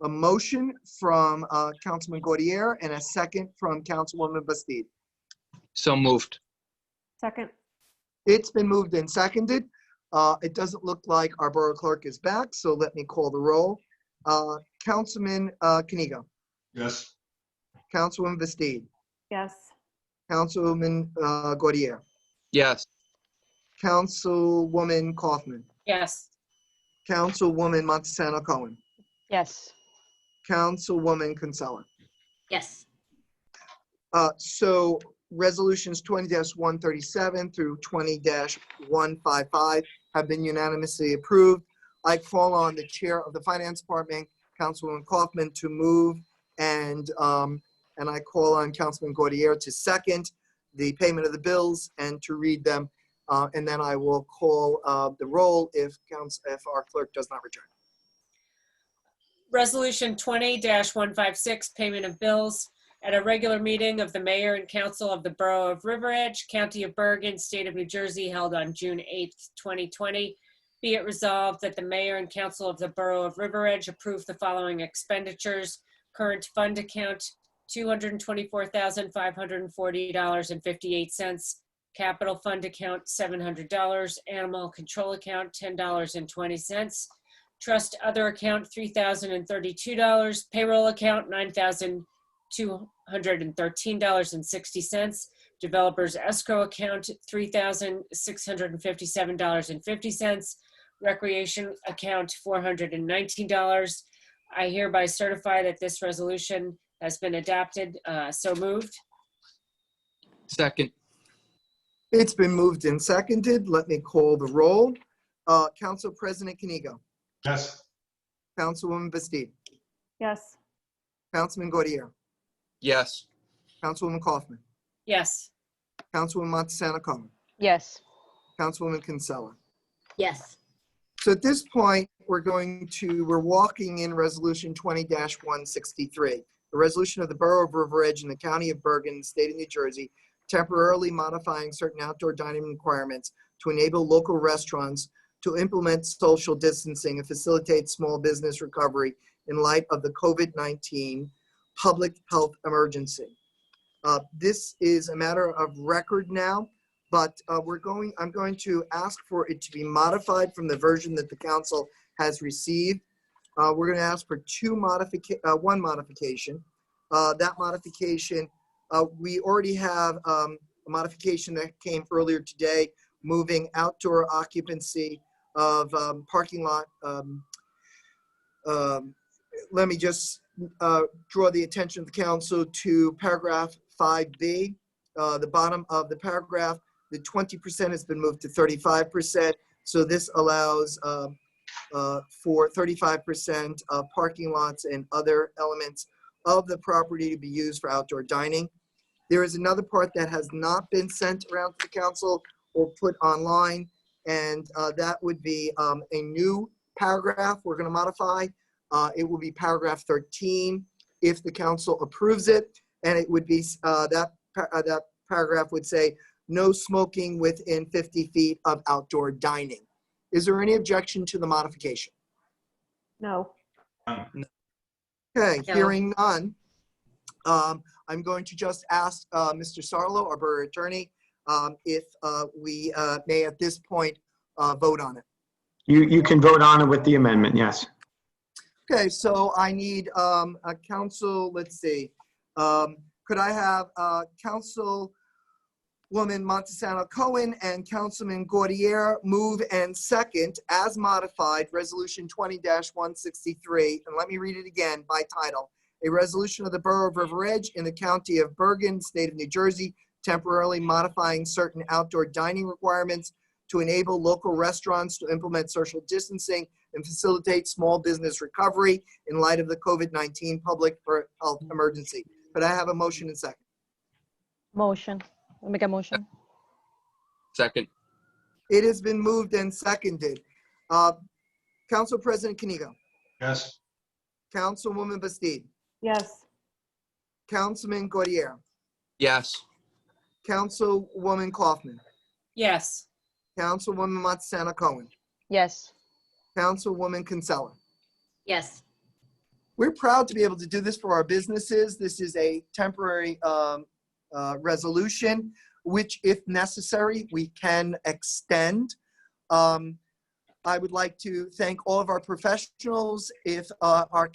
motion from Councilman Gaudier and a second from Councilwoman Bastide. So moved. Second. It's been moved and seconded. It doesn't look like our borough clerk is back, so let me call the roll. Councilman Kaniga, Yes. Councilwoman Bastide, Yes. Councilwoman Gaudier, Yes. Councilwoman Kaufman, Yes. Councilwoman Montesano Cohen, Yes. Councilwoman Kinsella. Yes. So resolutions 20-137 through 20-155 have been unanimously approved. I call on the chair of the finance department, Councilwoman Kaufman, to move, and I call on Councilman Gaudier to second the payment of the bills and to read them. And then I will call the roll if our clerk does not return. Resolution 20-156, payment of bills. At a regular meeting of the mayor and council of the Borough of River Edge, County of Bergen, State of New Jersey, held on June 8th, 2020. Be it resolved that the mayor and council of the Borough of River Edge approve the following expenditures. Current fund account, $224,540.58. Capital fund account, $700. Animal control account, $10.20. Trust other account, $3,032. Payroll account, $9,213.60. Developers escrow account, $3,657.50. Recreation account, $419. I hereby certify that this resolution has been adopted. So moved. Second. It's been moved and seconded. Let me call the roll. Council President Kaniga, Yes. Councilwoman Bastide, Yes. Councilman Gaudier, Yes. Councilwoman Kaufman, Yes. Councilwoman Montesano Cohen, Yes. Councilwoman Kinsella. Yes. So at this point, we're walking in resolution 20-163, a resolution of the Borough of River Edge in the County of Bergen, State of New Jersey, temporarily modifying certain outdoor dining requirements to enable local restaurants to implement social distancing and facilitate small business recovery in light of the COVID-19 public health emergency. This is a matter of record now, but I'm going to ask for it to be modified from the version that the council has received. We're going to ask for one modification. That modification, we already have a modification that came earlier today, moving outdoor occupancy of parking lot. Let me just draw the attention of the council to paragraph 5B. The bottom of the paragraph, the 20% has been moved to 35%. So this allows for 35% of parking lots and other elements of the property to be used for outdoor dining. There is another part that has not been sent around to the council or put online, and that would be a new paragraph we're going to modify. It will be paragraph 13 if the council approves it, and it would be that paragraph would say no smoking within 50 feet of outdoor dining. Is there any objection to the modification? No. Okay, No. hearing none. I'm going to just ask Mr. Sarlo, our borough attorney, if we may at this point vote on it. You can vote on it with the amendment, yes. Okay, so I need a council, let's see. Could I have Councilwoman Montesano Cohen and Councilman Gaudier move and second as modified Resolution 20-163? And let me read it again by title. A resolution of the Borough of River Edge in the County of Bergen, State of New Jersey, temporarily modifying certain outdoor dining requirements to enable local restaurants to implement social distancing and facilitate small business recovery in light of the COVID-19 public health emergency. Could I have a motion and second? Motion. I'll make a motion. Second. It has been moved and seconded. Council President Kanigo. Yes. Councilwoman Bastide. Yes. Councilman Gaudier. Yes. Councilwoman Kaufman. Yes. Councilwoman Montesano Cohen. Yes. Councilwoman Kinsella. Yes. We're proud to be able to do this for our businesses. This is a temporary resolution, which if necessary, we can extend. I would like to thank all of our professionals, our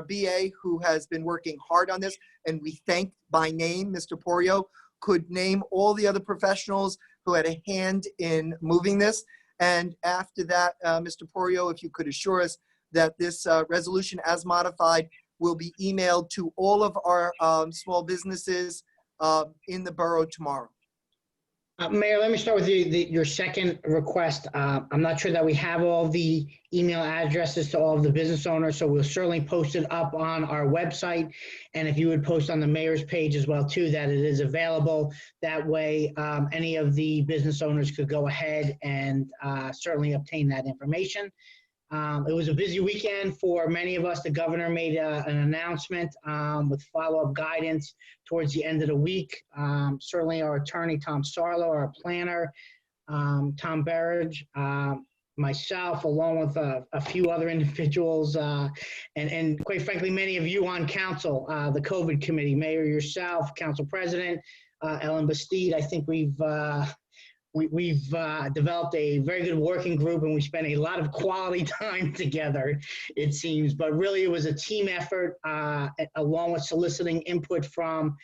BA who has been working hard on this, and we thank by name, Mr. Porio, could name all the other professionals who had a hand in moving this. And after that, Mr. Porio, if you could assure us that this resolution as modified will be emailed to all of our small businesses in the borough tomorrow. Mayor, let me start with your second request. I'm not sure that we have all the email addresses to all of the business owners, so we'll certainly post it up on our website. And if you would post on the mayor's page as well, too, that it is available. That way, any of the business owners could go ahead and certainly obtain that information. It was a busy weekend for many of us. The governor made an announcement with follow-up guidance towards the end of the week. Certainly our attorney, Tom Sarlo, our planner, Tom Berridge, myself, along with a few other individuals, and quite frankly, many of you on council, the COVID committee, Mayor, yourself, Council President, Ellen Bastide. I think we've developed a very good working group, and we spent a lot of quality time together, it seems. But really, it was a team effort, along with soliciting input from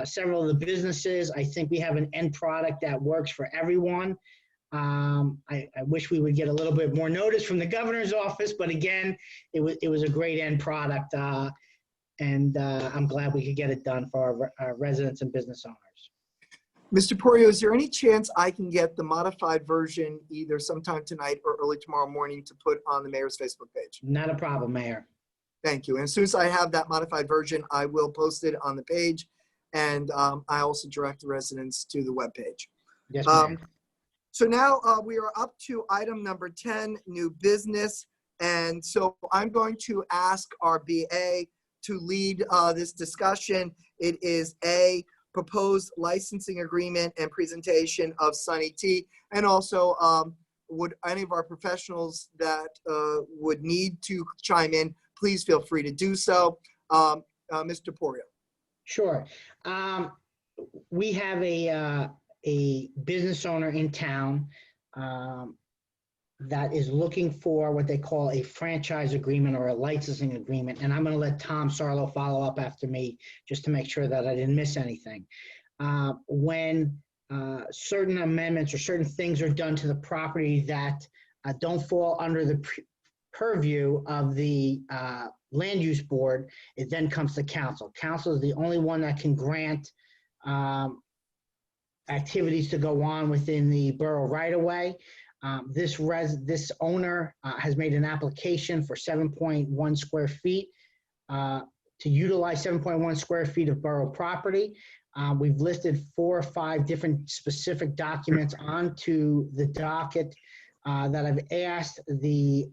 several of the businesses. I think we have an end product that works for everyone. I wish we would get a little bit more notice from the governor's office, but again, it was a great end product, and I'm glad we could get it done for our residents and business owners. Mr. Porio, is there any chance I can get the modified version either sometime tonight or early tomorrow morning to put on the mayor's Facebook page? Not a problem, Mayor. Thank you. And as soon as I have that modified version, I will post it on the page. And I also direct the residents to the webpage. Yes, Mayor. So now we are up to item number 10, new business. And so I'm going to ask our BA to lead this discussion. It is a proposed licensing agreement and presentation of Sunny Tea. And also, would any of our professionals that would need to chime in, please feel free to do so. Mr. Porio. Sure. We have a business owner in town that is looking for what they call a franchise agreement or a licensing agreement. And I'm going to let Tom Sarlo follow up after me just to make sure that I didn't miss anything. When certain amendments or certain things are done to the property that don't fall under the purview of the land use board, it then comes to council. Council is the only one that can grant activities to go on within the borough right of way. This owner has made an application for 7.1 square feet to utilize 7.1 square feet of borough property. We've listed 4 or 5 different specific documents onto the docket that I've asked the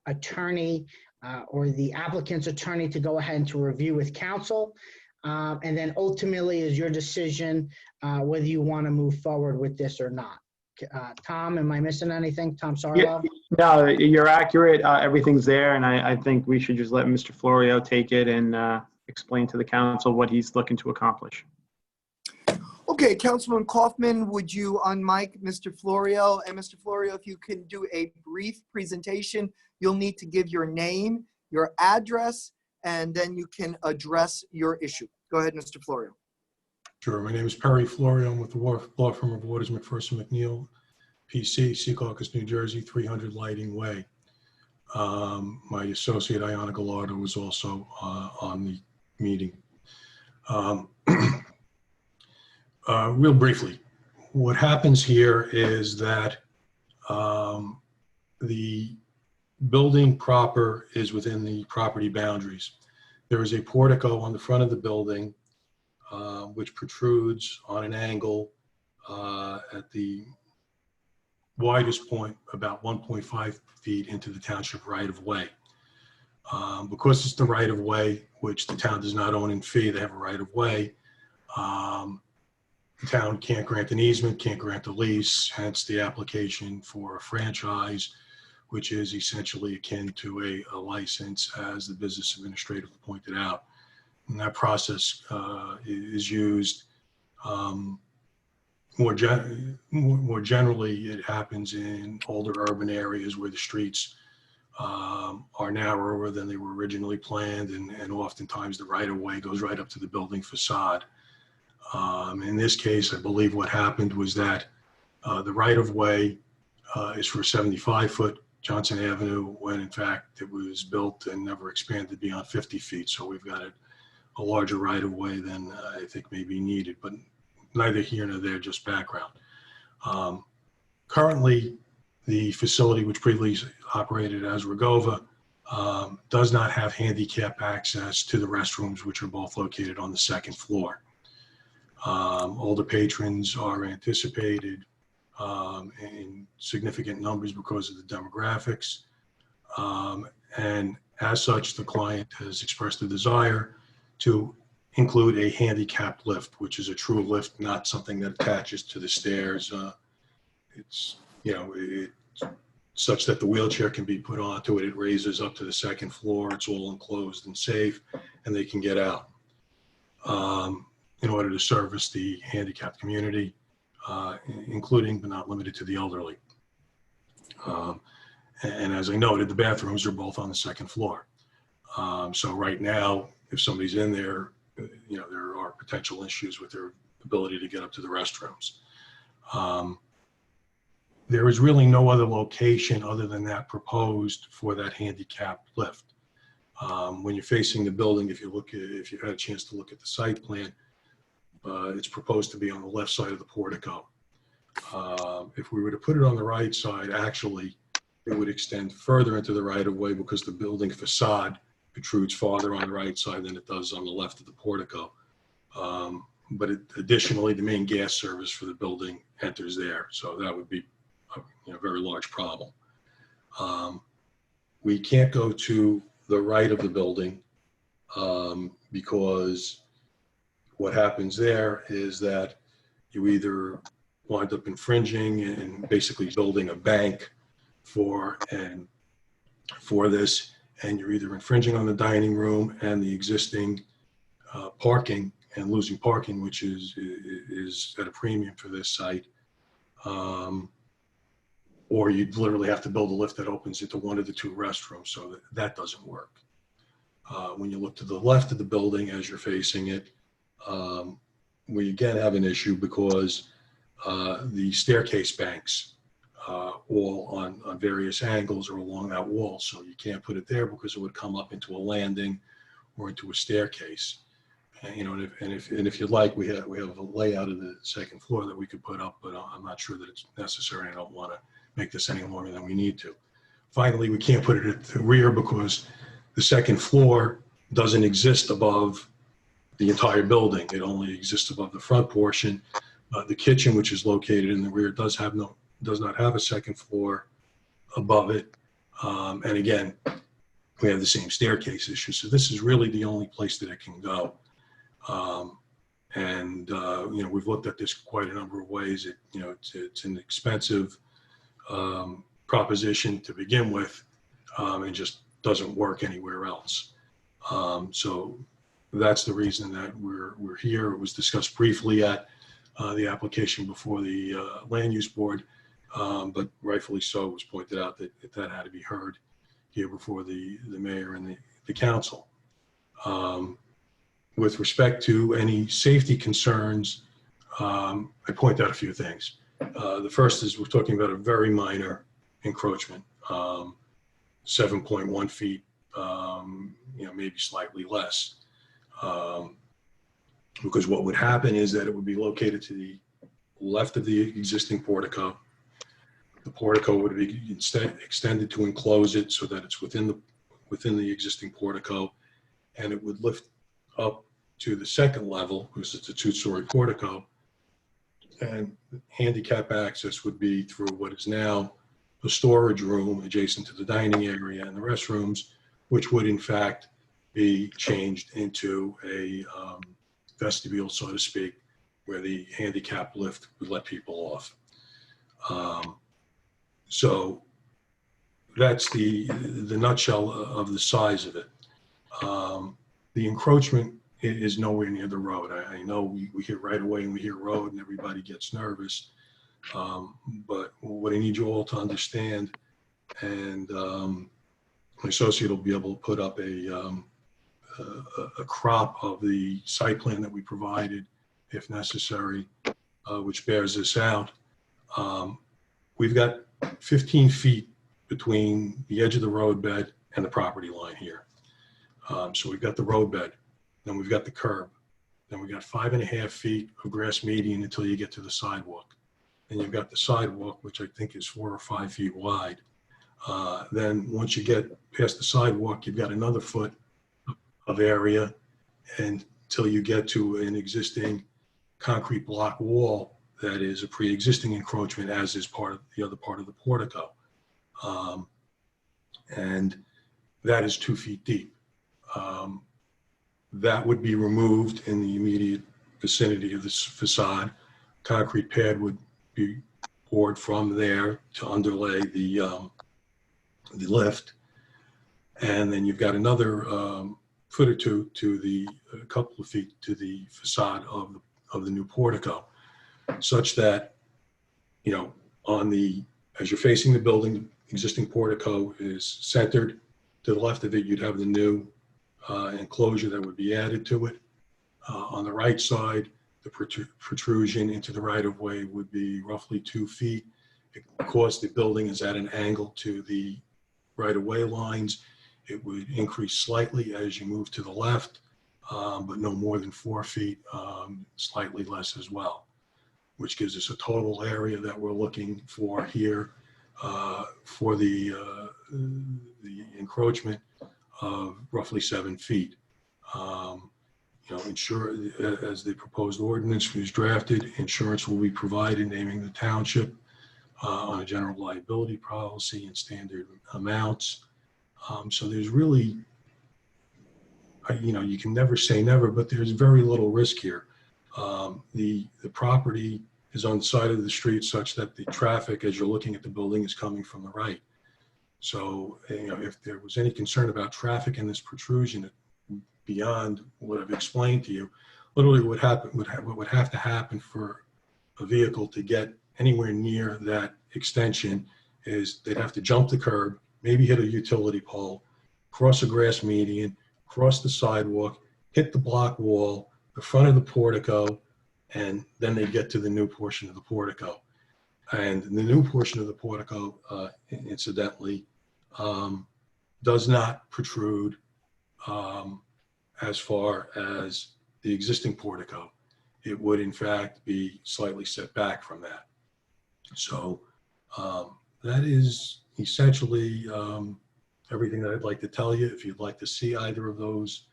attorney or the applicant's attorney to go ahead and to review with council. And then ultimately is your decision whether you want to move forward with this or not. Tom, am I missing anything? Tom Sarlo? No, you're accurate. Everything's there, and I think we should just let Mr. Florio take it and explain to the council what he's looking to accomplish. Okay, Councilman Kaufman, would you unmic Mr. Florio? And Mr. Florio, if you can do a brief presentation, you'll need to give your name, your address, and then you can address your issue. Go ahead, Mr. Florio. Sure. My name is Perry Florio. I'm with the law firm of Waters, McPherson, McNeil, PC, Secaucus, New Jersey, 300 Lighting Way. My associate, Iona Gallardo, was also on the meeting. Real briefly, what happens here is that the building proper is within the property boundaries. There is a portico on the front of the building which protrudes on an angle at the widest point about 1.5 feet into the township right-of-way. Because it's the right-of-way, which the town does not own in fee, they have a right-of-way. The town can't grant an easement, can't grant a lease, hence the application for a franchise, which is essentially akin to a license, as the business administrator pointed out. And that process is used more generally. It happens in older urban areas where the streets are narrower than they were originally planned, and oftentimes the right-of-way goes right up to the building facade. In this case, I believe what happened was that the right-of-way is for 75-foot Johnson Avenue, when in fact it was built and never expanded beyond 50 feet. So we've got a larger right-of-way than I think may be needed, but neither here nor there, just background. Currently, the facility, which previously operated as Regova, does not have handicap access to the restrooms, which are both located on the second floor. Older patrons are anticipated in significant numbers because of the demographics. And as such, the client has expressed a desire to include a handicapped lift, which is a true lift, not something that attaches to the stairs. It's, it's such that the wheelchair can be put onto it. It raises up to the second floor. It's all enclosed and safe, and they can get out. In order to service the handicapped community, including but not limited to the elderly. And as I noted, the bathrooms are both on the second floor. So right now, if somebody's in there, there are potential issues with their ability to get up to the restrooms. There is really no other location other than that proposed for that handicapped lift. When you're facing the building, if you had a chance to look at the site plan, it's proposed to be on the left side of the portico. If we were to put it on the right side, actually, it would extend further into the right-of-way because the building facade protrudes farther on the right side than it does on the left of the portico. But additionally, the main gas service for the building enters there, so that would be a very large problem. We can't go to the right of the building because what happens there is that you either wind up infringing and basically building a bank for this, and you're either infringing on the dining room and the existing parking and losing parking, which is at a premium for this site, or you literally have to build a lift that opens into one of the two restrooms, so that doesn't work. When you look to the left of the building as you're facing it, we again have an issue because the staircase banks all on various angles are along that wall, so you can't put it there because it would come up into a landing or into a staircase. And if you'd like, we have a layout of the second floor that we could put up, but I'm not sure that it's necessary. I don't want to make this any longer than we need to. Finally, we can't put it at the rear because the second floor doesn't exist above the entire building. It only exists above the front portion. The kitchen, which is located in the rear, does not have a second floor above it. And again, we have the same staircase issue. So this is really the only place that it can go. We've looked at this quite a number of ways. It's an expensive proposition to begin with, and just doesn't work anywhere else. So that's the reason that we're here. It was discussed briefly at the application before the land use board, but rightfully so, it was pointed out that that had to be heard here before the mayor and the council. With respect to any safety concerns, I point out a few things. The first is we're talking about a very minor encroachment, 7.1 feet, maybe slightly less. Because what would happen is that it would be located to the left of the existing portico. The portico would be instead extended to enclose it so that it's within the existing portico, and it would lift up to the second level because it's a 2-story portico, and handicap access would be through what is now a storage room adjacent to the dining area and the restrooms, which would in fact be changed into a vestibule, so to speak, where the handicap lift would let people off. So that's the nutshell of the size of it. The encroachment is nowhere near the road. I know we hear right away and we hear road and everybody gets nervous. But what I need you all to understand, and my associate will be able to put up a crop of the site plan that we provided, if necessary, which bears this out. We've got 15 feet between the edge of the roadbed and the property line here. So we've got the roadbed, then we've got the curb, then we've got 5.5 feet of grass median until you get to the sidewalk. Then you've got the sidewalk, which I think is 4 or 5 feet wide. Then once you get past the sidewalk, you've got another foot of area until you get to an existing concrete block wall that is a pre-existing encroachment, as is part of the other part of the portico. And that is 2 feet deep. That would be removed in the immediate vicinity of this facade. Concrete pad would be poured from there to underlay the lift. And then you've got another foot or two to a couple of feet to the facade of the new portico, such that, as you're facing the building, the existing portico is centered. To the left of it, you'd have the new enclosure that would be added to it. On the right side, the protrusion into the right-of-way would be roughly 2 feet. Because the building is at an angle to the right-of-way lines, it would increase slightly as you move to the left, but no more than 4 feet, slightly less as well, which gives us a total area that we're looking for here for the encroachment of roughly 7 feet. As the proposed ordinance was drafted, insurance will be provided, naming the township on a general liability policy and standard amounts. So there's really, you can never say never, but there's very little risk here. The property is on the side of the street such that the traffic, as you're looking at the building, is coming from the right. So, if there was any concern about traffic in this protrusion beyond what I've explained to you, literally what would have to happen for a vehicle to get anywhere near that extension is they'd have to jump the curb, maybe hit a utility pole, cross a grass median, cross the sidewalk, hit the block wall, the front of the portico, and then they get to the new portion of the portico. And the new portion of the portico, incidentally, does not protrude as far as the existing portico. It would, in fact, be slightly set back from that. So that is essentially everything that I'd like to tell you. If you'd like to see either of those,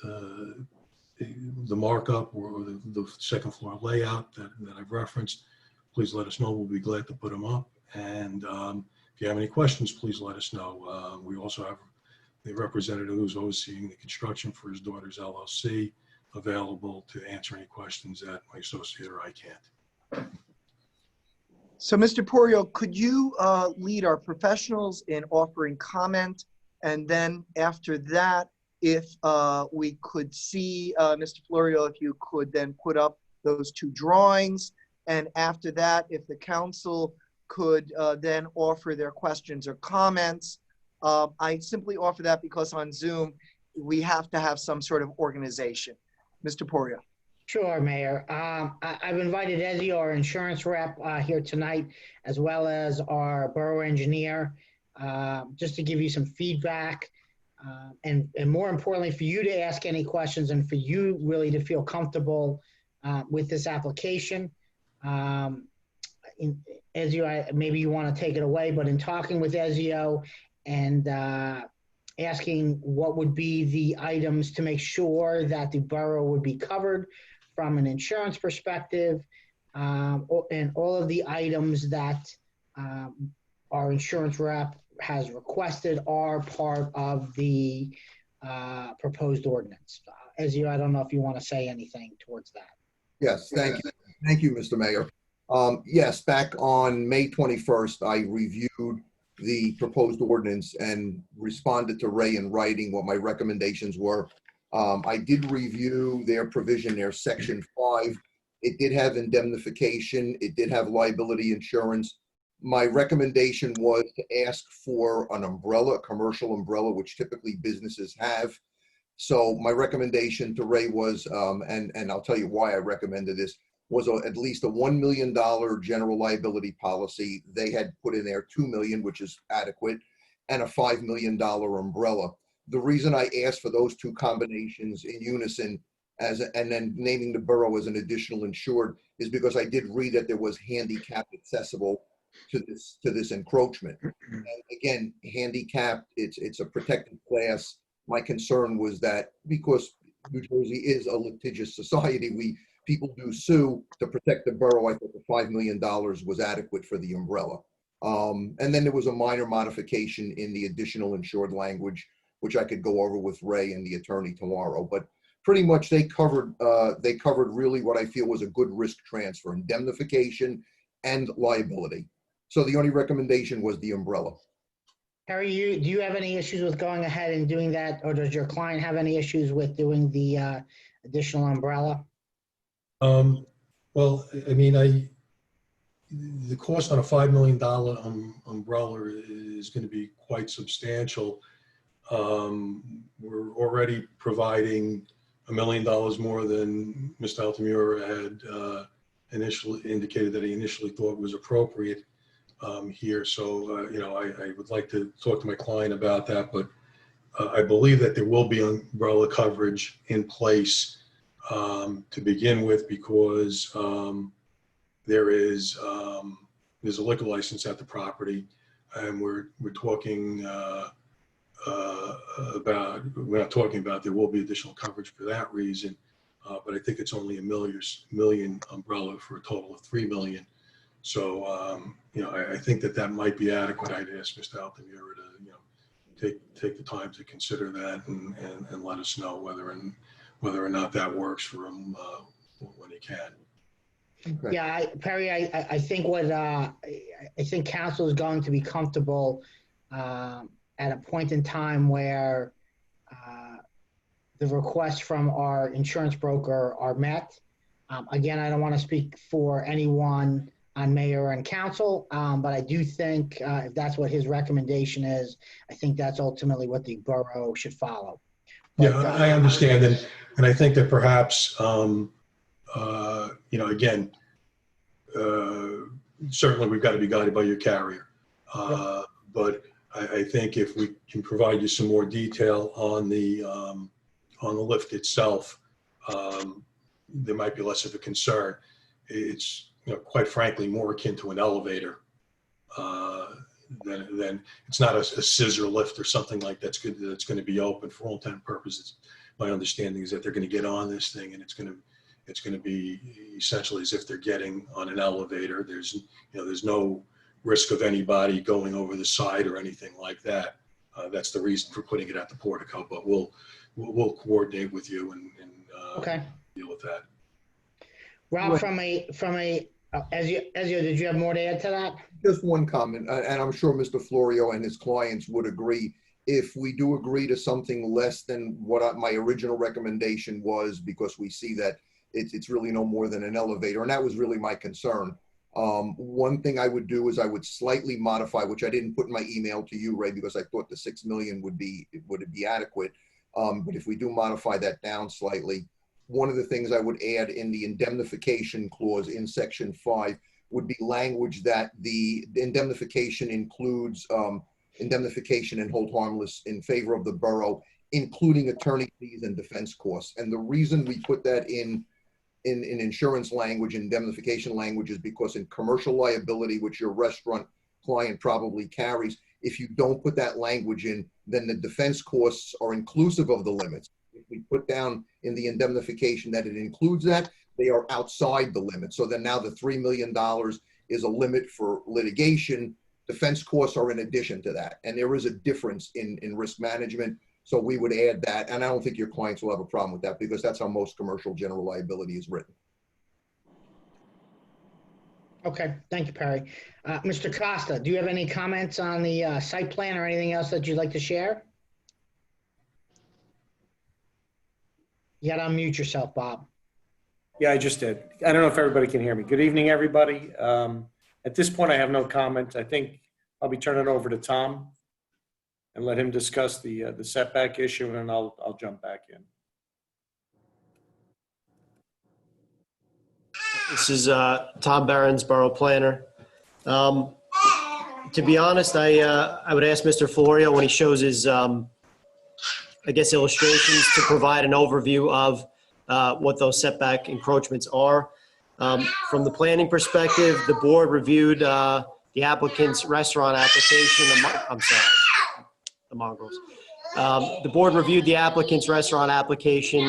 the markup or the second floor layout that I've referenced, please let us know. We'll be glad to put them up. And if you have any questions, please let us know. We also have the representative who's overseeing the construction for his daughter's LLC available to answer any questions that my associate or I can't. So, Mr. Porio, could you lead our professionals in offering comment? And then after that, if we could see, Mr. Florio, if you could then put up those 2 drawings. And after that, if the council could then offer their questions or comments. I simply offer that because on Zoom, we have to have some sort of organization. Mr. Poria. Sure, Mayor. I've invited Ezio, our insurance rep, here tonight, as well as our borough engineer, just to give you some feedback, and more importantly, for you to ask any questions and for you really to feel comfortable with this application. Ezio, maybe you want to take it away, but in talking with Ezio and asking what would be the items to make sure that the borough would be covered from an insurance perspective, and all of the items that our insurance rep has requested are part of the proposed ordinance. Ezio, I don't know if you want to say anything towards that. Yes, thank you. Thank you, Mr. Mayor. Yes, back on May 21st, I reviewed the proposed ordinance and responded to Ray in writing what my recommendations were. I did review their provision, their section 5. It did have indemnification. It did have liability insurance. My recommendation was to ask for an umbrella, a commercial umbrella, which typically businesses have. So my recommendation to Ray was, and I'll tell you why I recommended this, was at least a $1 million general liability policy. They had put in there $2 million, which is adequate, and a $5 million umbrella. The reason I asked for those two combinations in unison and then naming the borough as an additional insured is because I did read that there was handicap accessible to this encroachment. And again, handicapped, it's a protected class. My concern was that because New Jersey is a litigious society, people do sue to protect the borough. I thought the $5 million was adequate for the umbrella. And then there was a minor modification in the additional insured language, which I could go over with Ray and the attorney tomorrow. But pretty much they covered really what I feel was a good risk transfer, indemnification and liability. So the only recommendation was the umbrella. Harry, do you have any issues with going ahead and doing that, or does your client have any issues with doing the additional umbrella? Well, I mean, the cost on a $5 million umbrella is going to be quite substantial. We're already providing $1 million more than Mr. Altamura had initially indicated that he initially thought was appropriate here. So, I would like to talk to my client about that, but I believe that there will be umbrella coverage in place to begin with, because there's a liquor license at the property, and we're talking we're not talking about there will be additional coverage for that reason, but I think it's only $1 million umbrella for a total of $3 million. So I think that might be adequate. I'd ask Mr. Altamura to take the time to consider that and let us know whether or not that works for him when he can. Okay. Yeah, Perry, I think I think council is going to be comfortable at a point in time where the requests from our insurance broker are met. Again, I don't want to speak for anyone on mayor and council, but I do think if that's what his recommendation is, I think that's ultimately what the borough should follow. But, yeah, I understand, and I think that perhaps again, certainly we've got to be guided by your carrier, but I think if we can provide you some more detail on the lift itself, there might be less of a concern. It's quite frankly more akin to an elevator than it's not a scissor lift or something like that's going to be open for all intent and purposes. My understanding is that they're going to get on this thing, and it's going to be essentially as if they're getting on an elevator. There's no risk of anybody going over the side or anything like that. That's the reason for putting it at the portico, but we'll coordinate with you and okay, deal with that. Rob, Ezio, did you have more to add to that? Just one comment, and I'm sure Mr. Florio and his clients would agree. If we do agree to something less than what my original recommendation was, because we see that it's really no more than an elevator, and that was really my concern. One thing I would do is I would slightly modify, which I didn't put in my email to you, Ray, because I thought the $6 million would be adequate. But if we do modify that down slightly, one of the things I would add in the indemnification clause in section 5 would be language that the indemnification includes indemnification and hold harmless in favor of the borough, including attorney fees and defense costs. And the reason we put that in insurance language, indemnification language, is because in commercial liability, which your restaurant client probably carries, if you don't put that language in, then the defense costs are inclusive of the limits. If we put down in the indemnification that it includes that, they are outside the limit. So then now the $3 million is a limit for litigation. Defense costs are in addition to that. And there is a difference in risk management. So we would add that. And I don't think your clients will have a problem with that, because that's how most commercial general liability is written. Okay, thank you, Perry. Mr. Costa, do you have any comments on the site plan or anything else that you'd like to share? You gotta unmute yourself, Bob. Yeah, I just did. I don't know if everybody can hear me. Good evening, everybody. At this point, I have no comment. I think I'll be turning it over to Tom and let him discuss the setback issue, and then I'll jump back in. This is Tom Barron's Borough Planner. To be honest, I would ask Mr. Florio, when he shows his, I guess, illustrations, to provide an overview of what those setback encroachments are. From the planning perspective, the board reviewed the applicant's restaurant application. I'm sorry, the mongrels. The board reviewed the applicant's restaurant application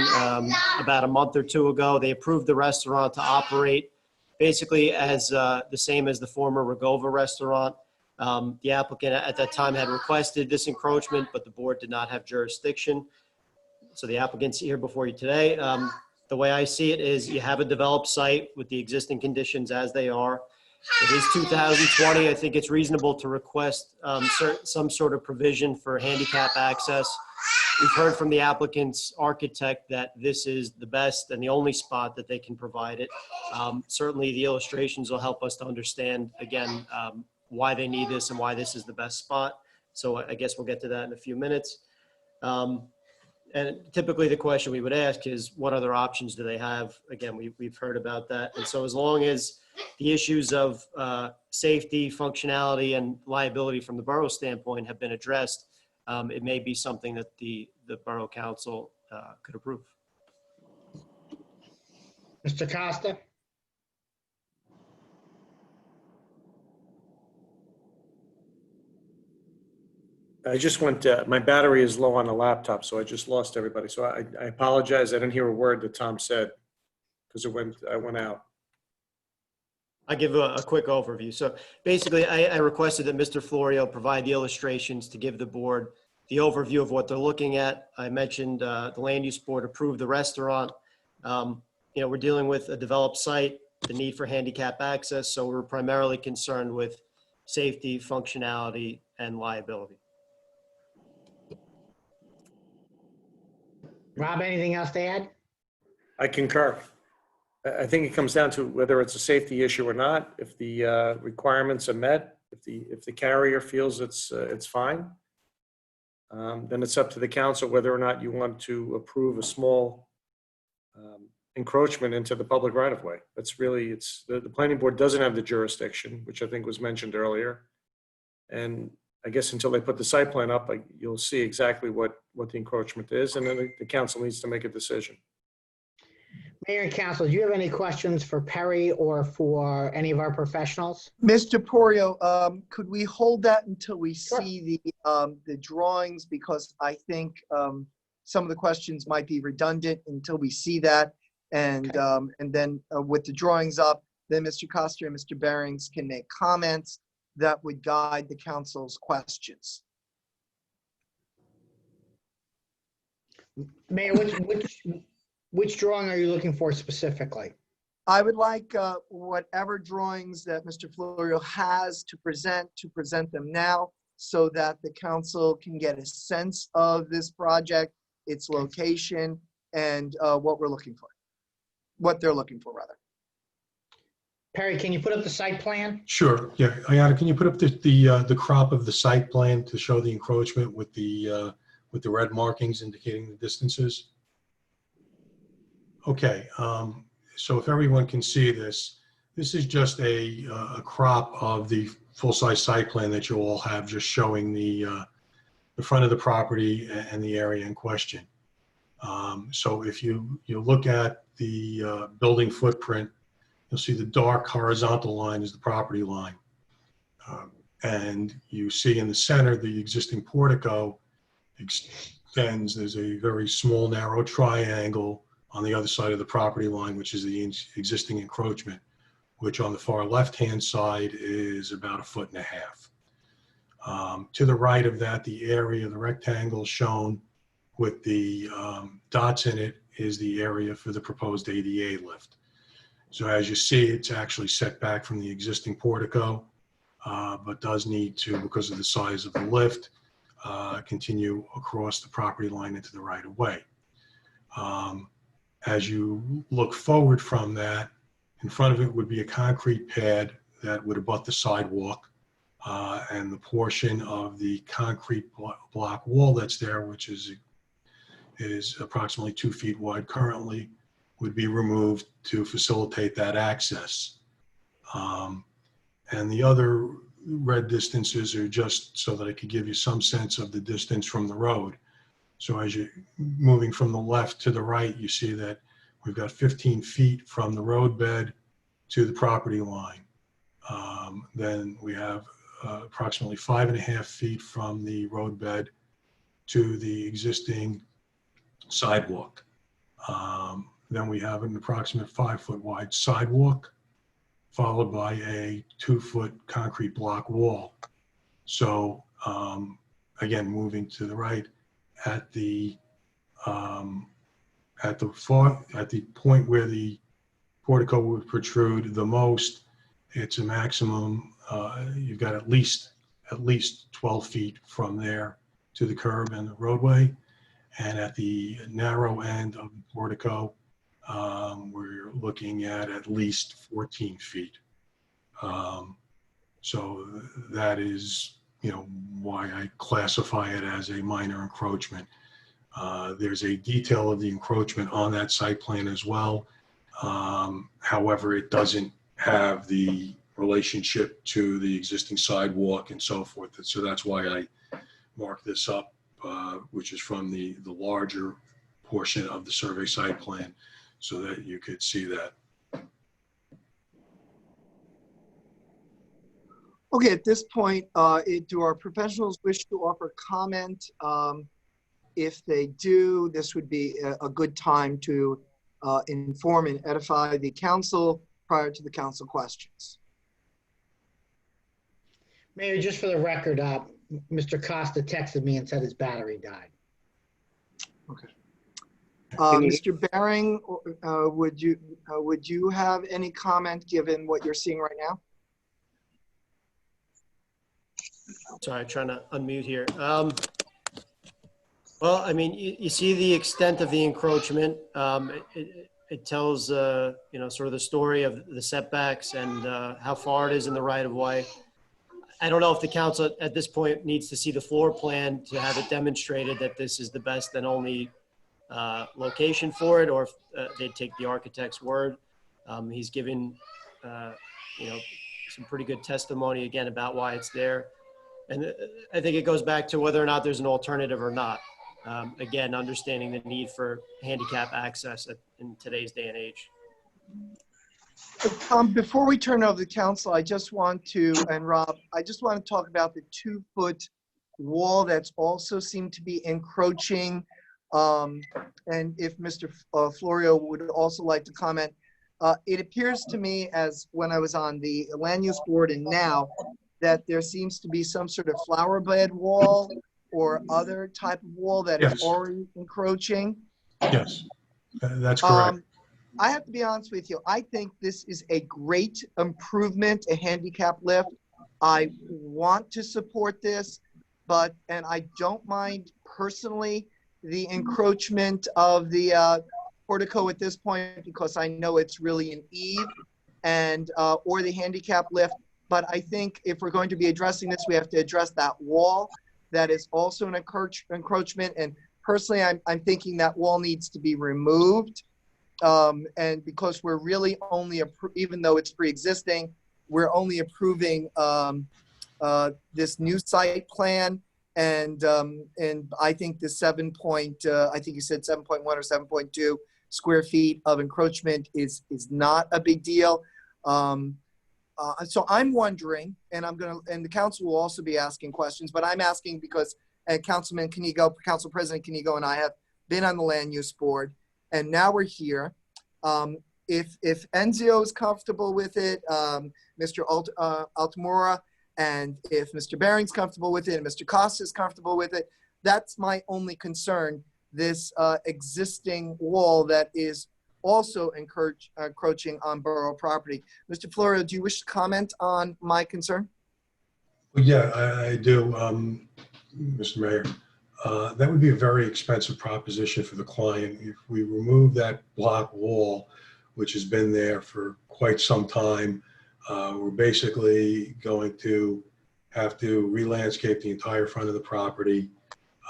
about a month or two ago. They approved the restaurant to operate basically as the same as the former Ragova restaurant. The applicant at that time had requested this encroachment, but the board did not have jurisdiction. So the applicant's here before you today. The way I see it is you have a developed site with the existing conditions as they are. It is 2020. I think it's reasonable to request some sort of provision for handicap access. We've heard from the applicant's architect that this is the best and the only spot that they can provide it. Certainly the illustrations will help us to understand, again, why they need this and why this is the best spot. So I guess we'll get to that in a few minutes. And typically the question we would ask is, what other options do they have? Again, we've heard about that. And so as long as the issues of safety, functionality, and liability from the borough standpoint have been addressed, it may be something that the Borough Council could approve. Mr. Costa? I just went, my battery is low on the laptop, so I just lost everybody. So I apologize. I didn't hear a word that Tom said because I went out. I'll give a quick overview. So basically, I requested that Mr. Florio provide the illustrations to give the board the overview of what they're looking at. I mentioned the land use board approved the restaurant. We're dealing with a developed site, the need for handicap access. So we're primarily concerned with safety, functionality, and liability. Rob, anything else to add? I concur. I think it comes down to whether it's a safety issue or not. If the requirements are met, if the carrier feels it's fine, then it's up to the council whether or not you want to approve a small encroachment into the public right of way. That's really, the planning board doesn't have the jurisdiction, which I think was mentioned earlier. And I guess until they put the site plan up, you'll see exactly what the encroachment is, and then the council needs to make a decision. Mayor and council, do you have any questions for Perry or for any of our professionals? Mr. Porio, could we hold that until we see the drawings? Because I think some of the questions might be redundant until we see that. And, okay. And then with the drawings up, then Mr. Costa and Mr. Behrings can make comments that would guide the council's questions. Mayor, which drawing are you looking for specifically? I would like whatever drawings that Mr. Florio has to present them now, so that the council can get a sense of this project, its location, and what we're looking for, what they're looking for, rather. Perry, can you put up the site plan? Sure. Yeah, Ayana, can you put up the crop of the site plan to show the encroachment with the with the red markings indicating the distances. Okay, so if everyone can see this, this is just a crop of the full-size site plan that you all have, just showing the front of the property and the area in question. So if you look at the building footprint, you'll see the dark horizontal line is the property line. And you see in the center, the existing portico extends. There's a very small, narrow triangle on the other side of the property line, which is the existing encroachment, which on the far left-hand side is about 1.5 feet. To the right of that, the area, the rectangle shown with the dots in it is the area for the proposed ADA lift. So as you see, it's actually set back from the existing portico, but does need to, because of the size of the lift, continue across the property line into the right of way. As you look forward from that, in front of it would be a concrete pad that would abut the sidewalk, and the portion of the concrete block wall that's there, which is approximately 2 feet wide currently, would be removed to facilitate that access. And the other red distances are just so that I could give you some sense of the distance from the road. So as you're moving from the left to the right, you see that we've got 15 feet from the roadbed to the property line. Then we have approximately 5.5 feet from the roadbed to the existing sidewalk. Then we have an approximate 5-foot wide sidewalk, followed by a 2-foot concrete block wall. So again, moving to the right, at the point where the portico would protrude the most, it's a maximum. You've got at least 12 feet from there to the curb and the roadway, and at the narrow end of the portico, we're looking at least 14 feet. So that is, why I classify it as a minor encroachment. There's a detail of the encroachment on that site plan as well. However, it doesn't have the relationship to the existing sidewalk and so forth. So that's why I marked this up, which is from the larger portion of the survey site plan, so that you could see that. Okay, at this point, do our professionals wish to offer comment? If they do, this would be a good time to inform and edify the council prior to the council questions. Mayor, just for the record, Mr. Costa texted me and said his battery died. Okay. Mr. Baring, would you have any comment given what you're seeing right now? Sorry, trying to unmute here. Well, I mean, you see the extent of the encroachment. It tells, sort of the story of the setbacks and how far it is in the right of way. I don't know if the council at this point needs to see the floor plan to have it demonstrated that this is the best and only location for it, or if they'd take the architect's word. He's given, some pretty good testimony again about why it's there. And I think it goes back to whether or not there's an alternative or not. Again, understanding the need for handicap access in today's day and age. Before we turn over to the council, I just want to, and Rob, I just want to talk about the 2-foot wall that's also seemed to be encroaching. And if Mr. Florio would also like to comment, it appears to me, as when I was on the land use board and now, that there seems to be some sort of flower bed wall or other type of wall that is already encroaching. Yes, that's correct. I have to be honest with you. I think this is a great improvement, a handicap lift. I want to support this, and I don't mind personally the encroachment of the portico at this point, because I know it's really an eave and or the handicap lift. But I think if we're going to be addressing this, we have to address that wall. that is also an encroachment. And personally, I'm thinking that wall needs to be removed. And because we're really only, even though it's pre-existing, we're only approving this new site plan. And I think the I think you said 7.1 or 7.2 square feet of encroachment is not a big deal. So I'm wondering, and the council will also be asking questions, but I'm asking because Council President Kanigo and I have been on the land use board, and now we're here. If Enzio is comfortable with it, Mr. Altamora, and if Mr. Baring's comfortable with it, and Mr. Costa is comfortable with it, that's my only concern. This existing wall that is also encroaching on borough property. Mr. Florio, do you wish to comment on my concern? Well, yeah, I do, Mr. Mayor. That would be a very expensive proposition for the client. If we remove that block wall, which has been there for quite some time, we're basically going to have to re-landscape the entire front of the property.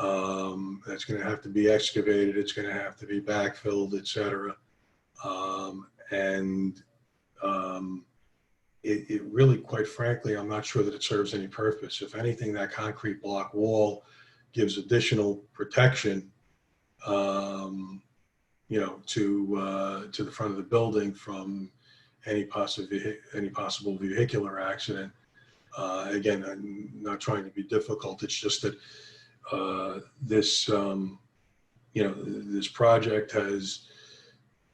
That's going to have to be excavated. It's going to have to be backfilled, et cetera. It really, quite frankly, I'm not sure that it serves any purpose. If anything, that concrete block wall gives additional protection, to the front of the building from any possible vehicular accident. Again, I'm not trying to be difficult. It's just that this project has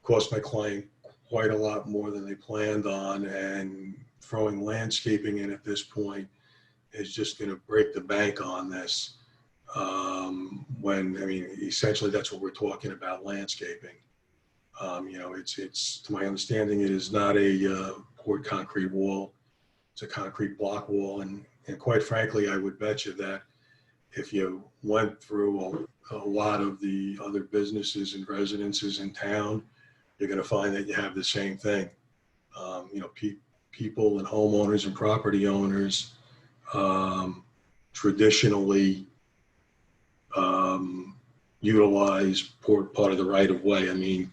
cost my client quite a lot more than they planned on, and throwing landscaping in at this point is just going to break the bank on this. Essentially that's what we're talking about, landscaping. It's to my understanding, it is not a poured concrete wall. It's a concrete block wall. And quite frankly, I would bet you that if you went through a lot of the other businesses and residences in town, you're going to find that you have the same thing. People and homeowners and property owners traditionally utilize part of the right of way. I mean,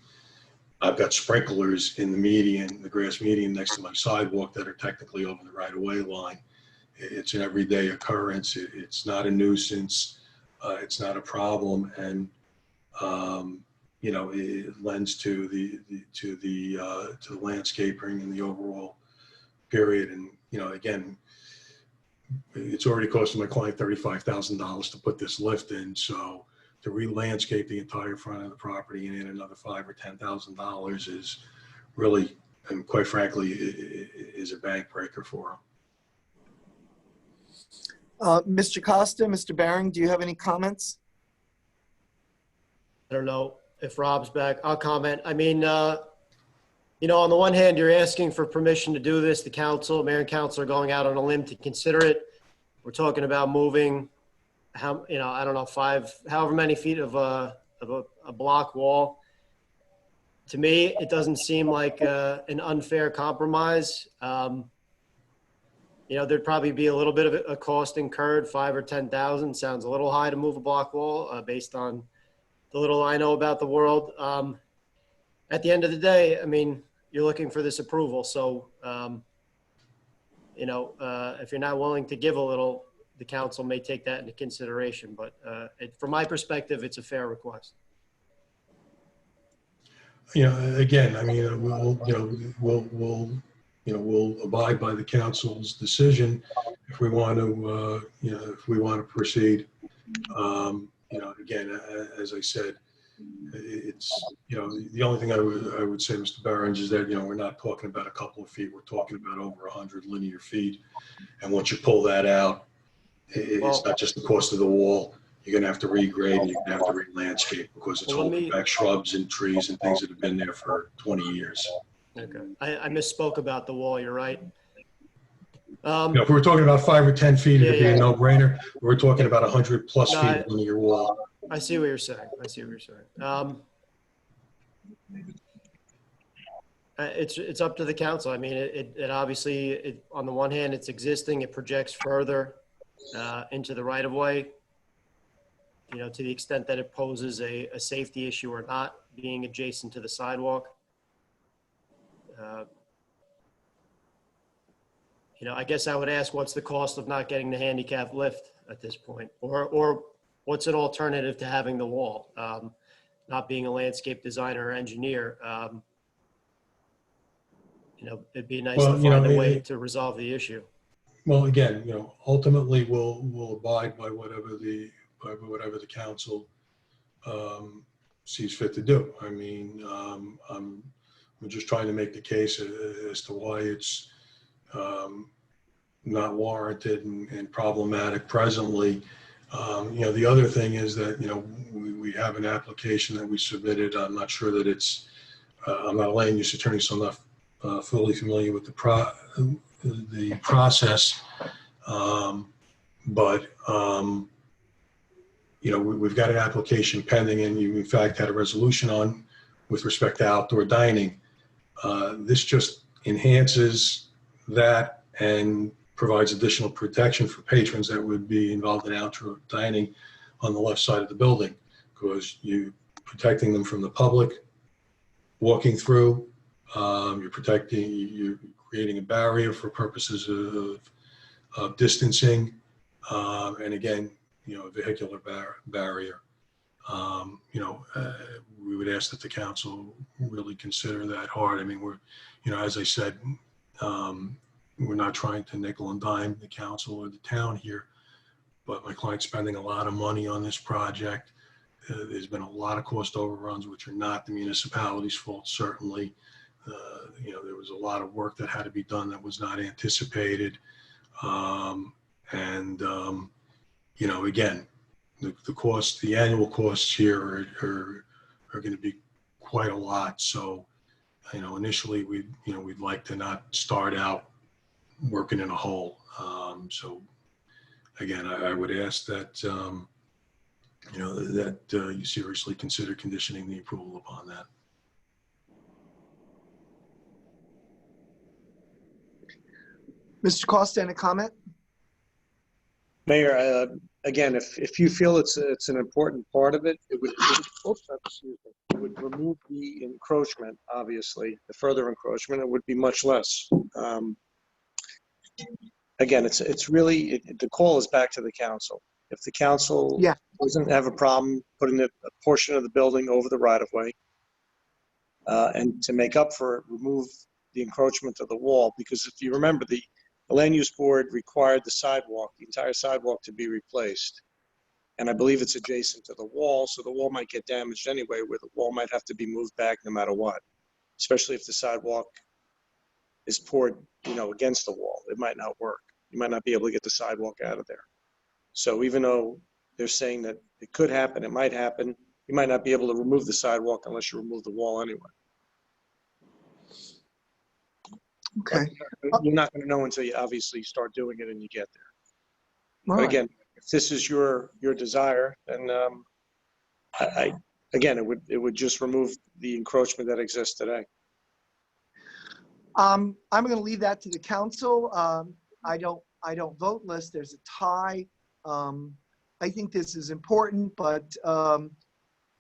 I've got sprinklers in the median, the grass median next to my sidewalk that are technically over the right of way line. It's an everyday occurrence. It's not a nuisance. It's not a problem. And, it lends to the landscaping and the overall period. And, again, it's already costing my client $35,000 to put this lift in. So to re-landscape the entire front of the property and add another $5,000 or $10,000 is really, and quite frankly, is a bank breaker for them. Mr. Costa, Mr. Baring, do you have any comments? I don't know if Rob's back. I'll comment. I mean, on the one hand, you're asking for permission to do this. The council, mayor and council are going out on a limb to consider it. We're talking about moving, I don't know, however many feet of a block wall. To me, it doesn't seem like an unfair compromise. There'd probably be a little bit of a cost incurred, $5,000 or $10,000. Sounds a little high to move a block wall based on the little I know about the world. At the end of the day, I mean, you're looking for this approval. So, if you're not willing to give a little, the council may take that into consideration. But from my perspective, it's a fair request. Again, I mean, we'll abide by the council's decision if we want to proceed. Again, as I said, it's, the only thing I would say, Mr. Barons, is that, we're not talking about a couple of feet. We're talking about over 100 linear feet. And once you pull that out, it's not just the cost of the wall. You're going to have to regrade and you're going to have to re-landscape because it's holding back shrubs and trees and things that have been there for 20 years. Okay. I misspoke about the wall. You're right. If we were talking about 5 or 10 feet, it'd be a no-brainer. We're talking about 100 plus feet of linear wall. I see what you're saying. It's up to the council. I mean, it obviously, on the one hand, it's existing. It projects further into the right of way. to the extent that it poses a safety issue or not, being adjacent to the sidewalk. I guess I would ask, what's the cost of not getting the handicap lift at this point? Or what's an alternative to having the wall? Not being a landscape designer or engineer, it'd be nice to find a way to resolve the issue. Well, again, ultimately we'll abide by whatever the council sees fit to do. I mean, I'm just trying to make the case as to why it's not warranted and problematic presently. The other thing is that, we have an application that we submitted. I'm not sure that it's, I'm not a land use attorney, so I'm not fully familiar with the process. But we've got an application pending, and you in fact had a resolution on with respect to outdoor dining. This just enhances that and provides additional protection for patrons that would be involved in outdoor dining on the left side of the building, because you're protecting them from the public walking through. You're creating a barrier for purposes of distancing, and again, a vehicular barrier. We would ask that the council really consider that hard. I mean, as I said, we're not trying to nickel and dime the council or the town here, but my client's spending a lot of money on this project. There's been a lot of cost overruns, which are not the municipality's fault, certainly. There was a lot of work that had to be done that was not anticipated. Again, the annual costs here are going to be quite a lot. So, initially we'd like to not start out working in a hole. So again, I would ask that, you seriously consider conditioning the approval upon that. Mr. Costa, any comment? Mayor, again, if you feel it's an important part of it, it would remove the encroachment. Obviously, the further encroachment, it would be much less. Again, it's really the call is back to the council. If the council doesn't have a problem putting a portion of the building over the right of way, and to make up for it, remove the encroachment of the wall, because if you remember, the land use board required the entire sidewalk to be replaced. And I believe it's adjacent to the wall, so the wall might get damaged anyway, where the wall might have to be moved back no matter what, especially if the sidewalk is poured, against the wall. It might not work. You might not be able to get the sidewalk out of there. So even though they're saying that it could happen, it might happen, you might not be able to remove the sidewalk unless you remove the wall anyway. Okay. You're not going to know until you obviously start doing it and you get there. All But again, if this is your desire, then it would just remove the encroachment that exists today. I'm going to leave that to the council. I don't vote unless there's a tie. I think this is important, but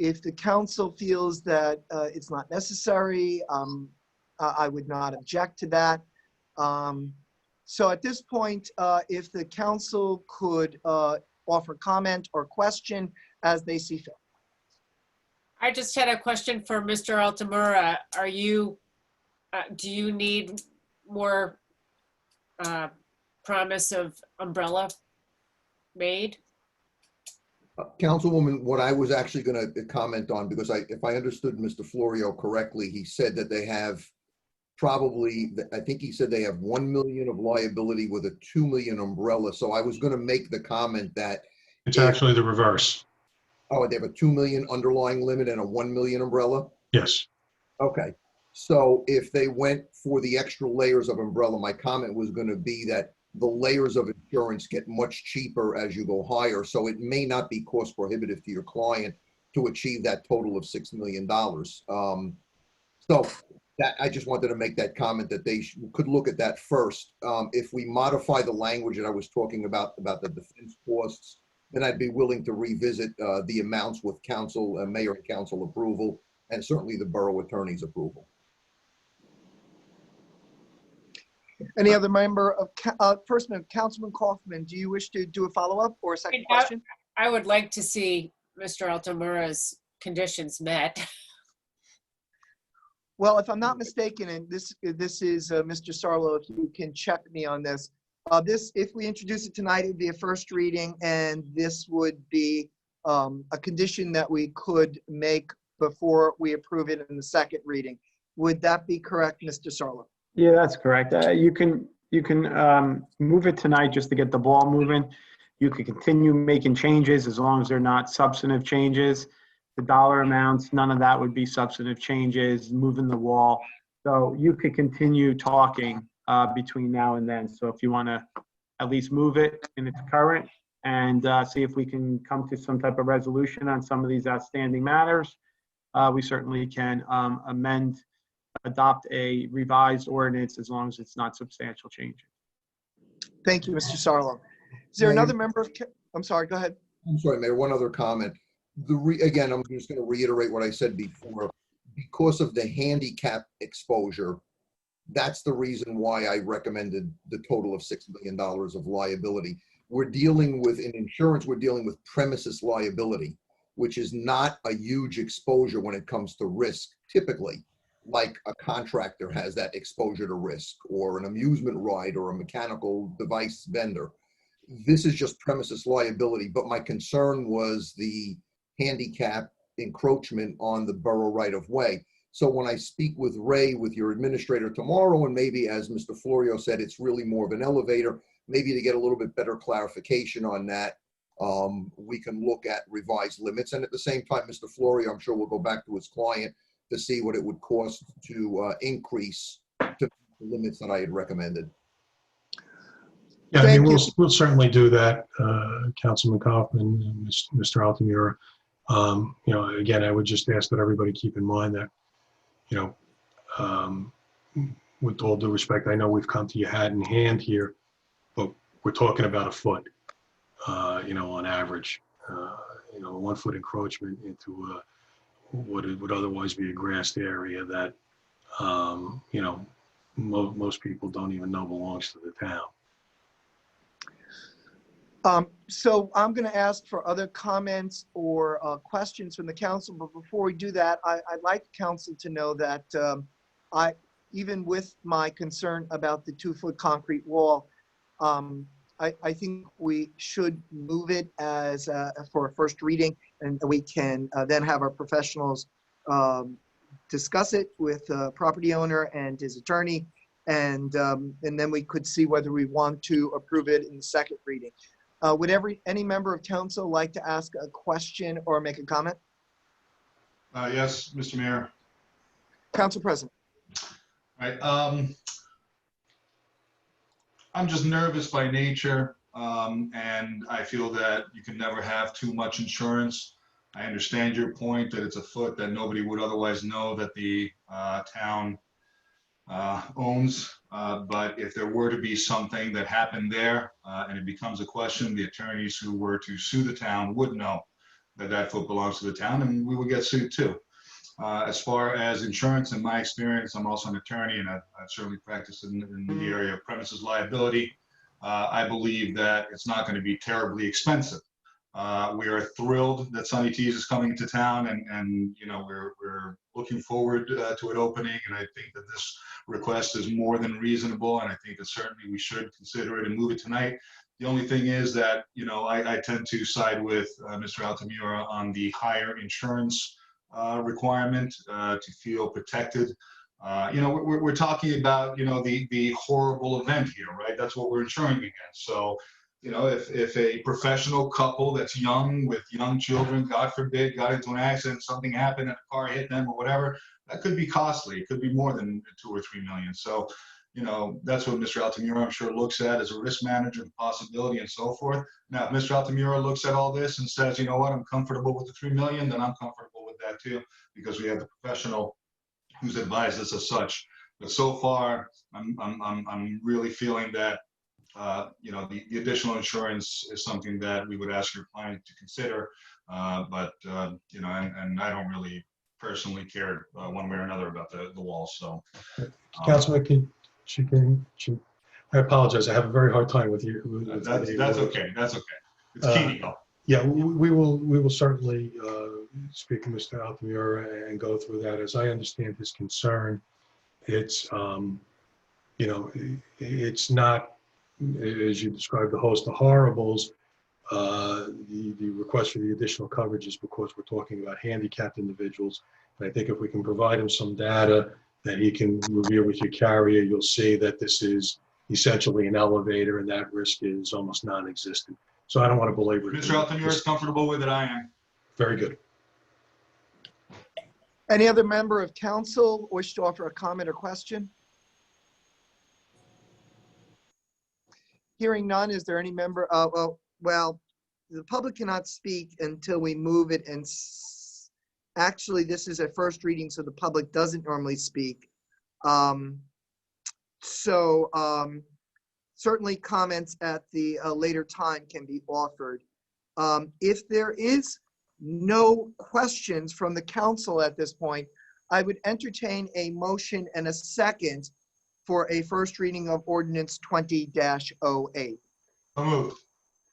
if the council feels that it's not necessary, I would not object to that. So at this point, if the council could offer comment or question as they see fit. I just had a question for Mr. Altamura. Do you need more promise of umbrella made? Councilwoman, what I was actually going to comment on, because if I understood Mr. Florio correctly, he said that they have I think he said they have 1 million of liability with a 2 million umbrella. So I was going to make the comment that it's actually the reverse. Oh, they have a 2 million underlying limit and a 1 million umbrella? Yes. Okay. So if they went for the extra layers of umbrella, my comment was going to be that the layers of insurance get much cheaper as you go higher. So it may not be cost prohibitive to your client to achieve that total of $6 million. So that I just wanted to make that comment that they could look at that first. If we modify the language that I was talking about the defense costs, then I'd be willing to revisit the amounts with council, mayor and council approval, and certainly the borough attorney's approval. Any other member of, first, Councilman Kaufman, do you wish to do a follow-up or a second question? I would like to see Mr. Altamura's conditions met. Well, if I'm not mistaken, and this is Mr. Sarlo, if you can check me on this. If we introduce it tonight, it would be a first reading, and this would be a condition that we could make before we approve it in the second reading. Would that be correct, Mr. Sarlo? Yeah, that's correct. You can move it tonight just to get the ball moving. You could continue making changes as long as they're not substantive changes. The dollar amounts, none of that would be substantive changes, moving the wall. So you could continue talking between now and then. So if you want to at least move it in its current and see if we can come to some type of resolution on some of these outstanding matters, we certainly can adopt a revised ordinance as long as it's not substantial changes. Thank you, Mr. Sarlo. Is there another member of, I'm sorry, go ahead. I'm sorry, Mayor, one other comment. Again, I'm just going to reiterate what I said before. Because of the handicap exposure, that's the reason why I recommended the total of $6 million of liability. We're dealing with, in insurance, we're dealing with premises liability, which is not a huge exposure when it comes to risk, typically, like a contractor has that exposure to risk, or an amusement ride, or a mechanical device vendor. This is just premises liability, but my concern was the handicap encroachment on the borough right-of-way. So when I speak with Ray, with your administrator tomorrow, and maybe as Mr. Florio said, it's really more of an elevator, maybe to get a little bit better clarification on that, we can look at revised limits. And at the same time, Mr. Florio, I'm sure, will go back to his client to see what it would cost to increase to the limits that I had recommended. Yeah, I mean, we'll certainly do that, Councilman Kaufman and Mr. Altamura. You know, again, I would just ask that everybody keep in mind that, you know, with all due respect, I know we've come to you hat in hand here, but we're talking about a foot, you know, on average, you know, 1 foot encroachment into what it would otherwise be a grassed area that, you know, most people don't even know belongs to the town. So I'm going to ask for other comments or questions from the council. But before we do that, I'd like council to know that even with my concern about the 2-foot concrete wall, I think we should move it as for a first reading, and we can then have our professionals discuss it with the property owner and his attorney, and then we could see whether we want to approve it in the second reading. Would any member of council like to ask a question or make a comment? Yes, Mr. Mayor. Council President. All right. I'm just nervous by nature, and I feel that you can never have too much insurance. I understand your point that it's a foot that nobody would otherwise know that the town owns, but if there were to be something that happened there and it becomes a question, the attorneys who were to sue the town would know that that foot belongs to the town, and we would get sued too. As far as insurance, in my experience, I'm also an attorney, and I've certainly practiced in the area of premises liability. I believe that it's not going to be terribly expensive. We are thrilled that Sunny Tees is coming to town, and you know, we're looking forward to it opening, and I think that this request is more than reasonable, and I think that certainly we should consider it and move it tonight. The only thing is that, you know, I tend to side with Mr. Altamura on the higher insurance requirement to feel protected. You know, we're talking about, you know, the horrible event here, right? That's what we're insuring against. So, you know, if a professional couple that's young with young children, God forbid, got into an accident, something happened and a car hit them or whatever, that could be costly. It could be more than 2 or 3 million. So, you know, that's what Mr. Altamura, I'm sure, looks at as a risk manager, the possibility and so forth. Now, if Mr. Altamura looks at all this and says, you know what, I'm comfortable with the 3 million, then I'm comfortable with that too, because we have the professional who's advised us as such. But so far, I'm really feeling that the additional insurance is something that we would ask your client to consider. But and I don't really personally care one way or another about the wall. So, Councilman, I apologize. I have a very hard time with you. that's okay. That's okay. It's key to go. Yeah, we will certainly speak to Mr. Altamura and go through that. As I understand his concern, it's it's not, as you described, the host of horribles. The request for the additional coverage is because we're talking about handicapped individuals. And I think if we can provide him some data that he can review with your carrier, you'll see that this is essentially an elevator and that risk is almost non-existent. So I don't want to belabor it. Mr. Altamura is comfortable with it. I am. Very good. Any other member of council wish to offer a comment or question? Hearing none, is there any member, well, the public cannot speak until we move it, and actually this is a first reading, so the public doesn't normally speak. Certainly comments at the later time can be offered. If there is no questions from the council at this point, I would entertain a motion and a second for a first reading of ordinance 20-08. So moved.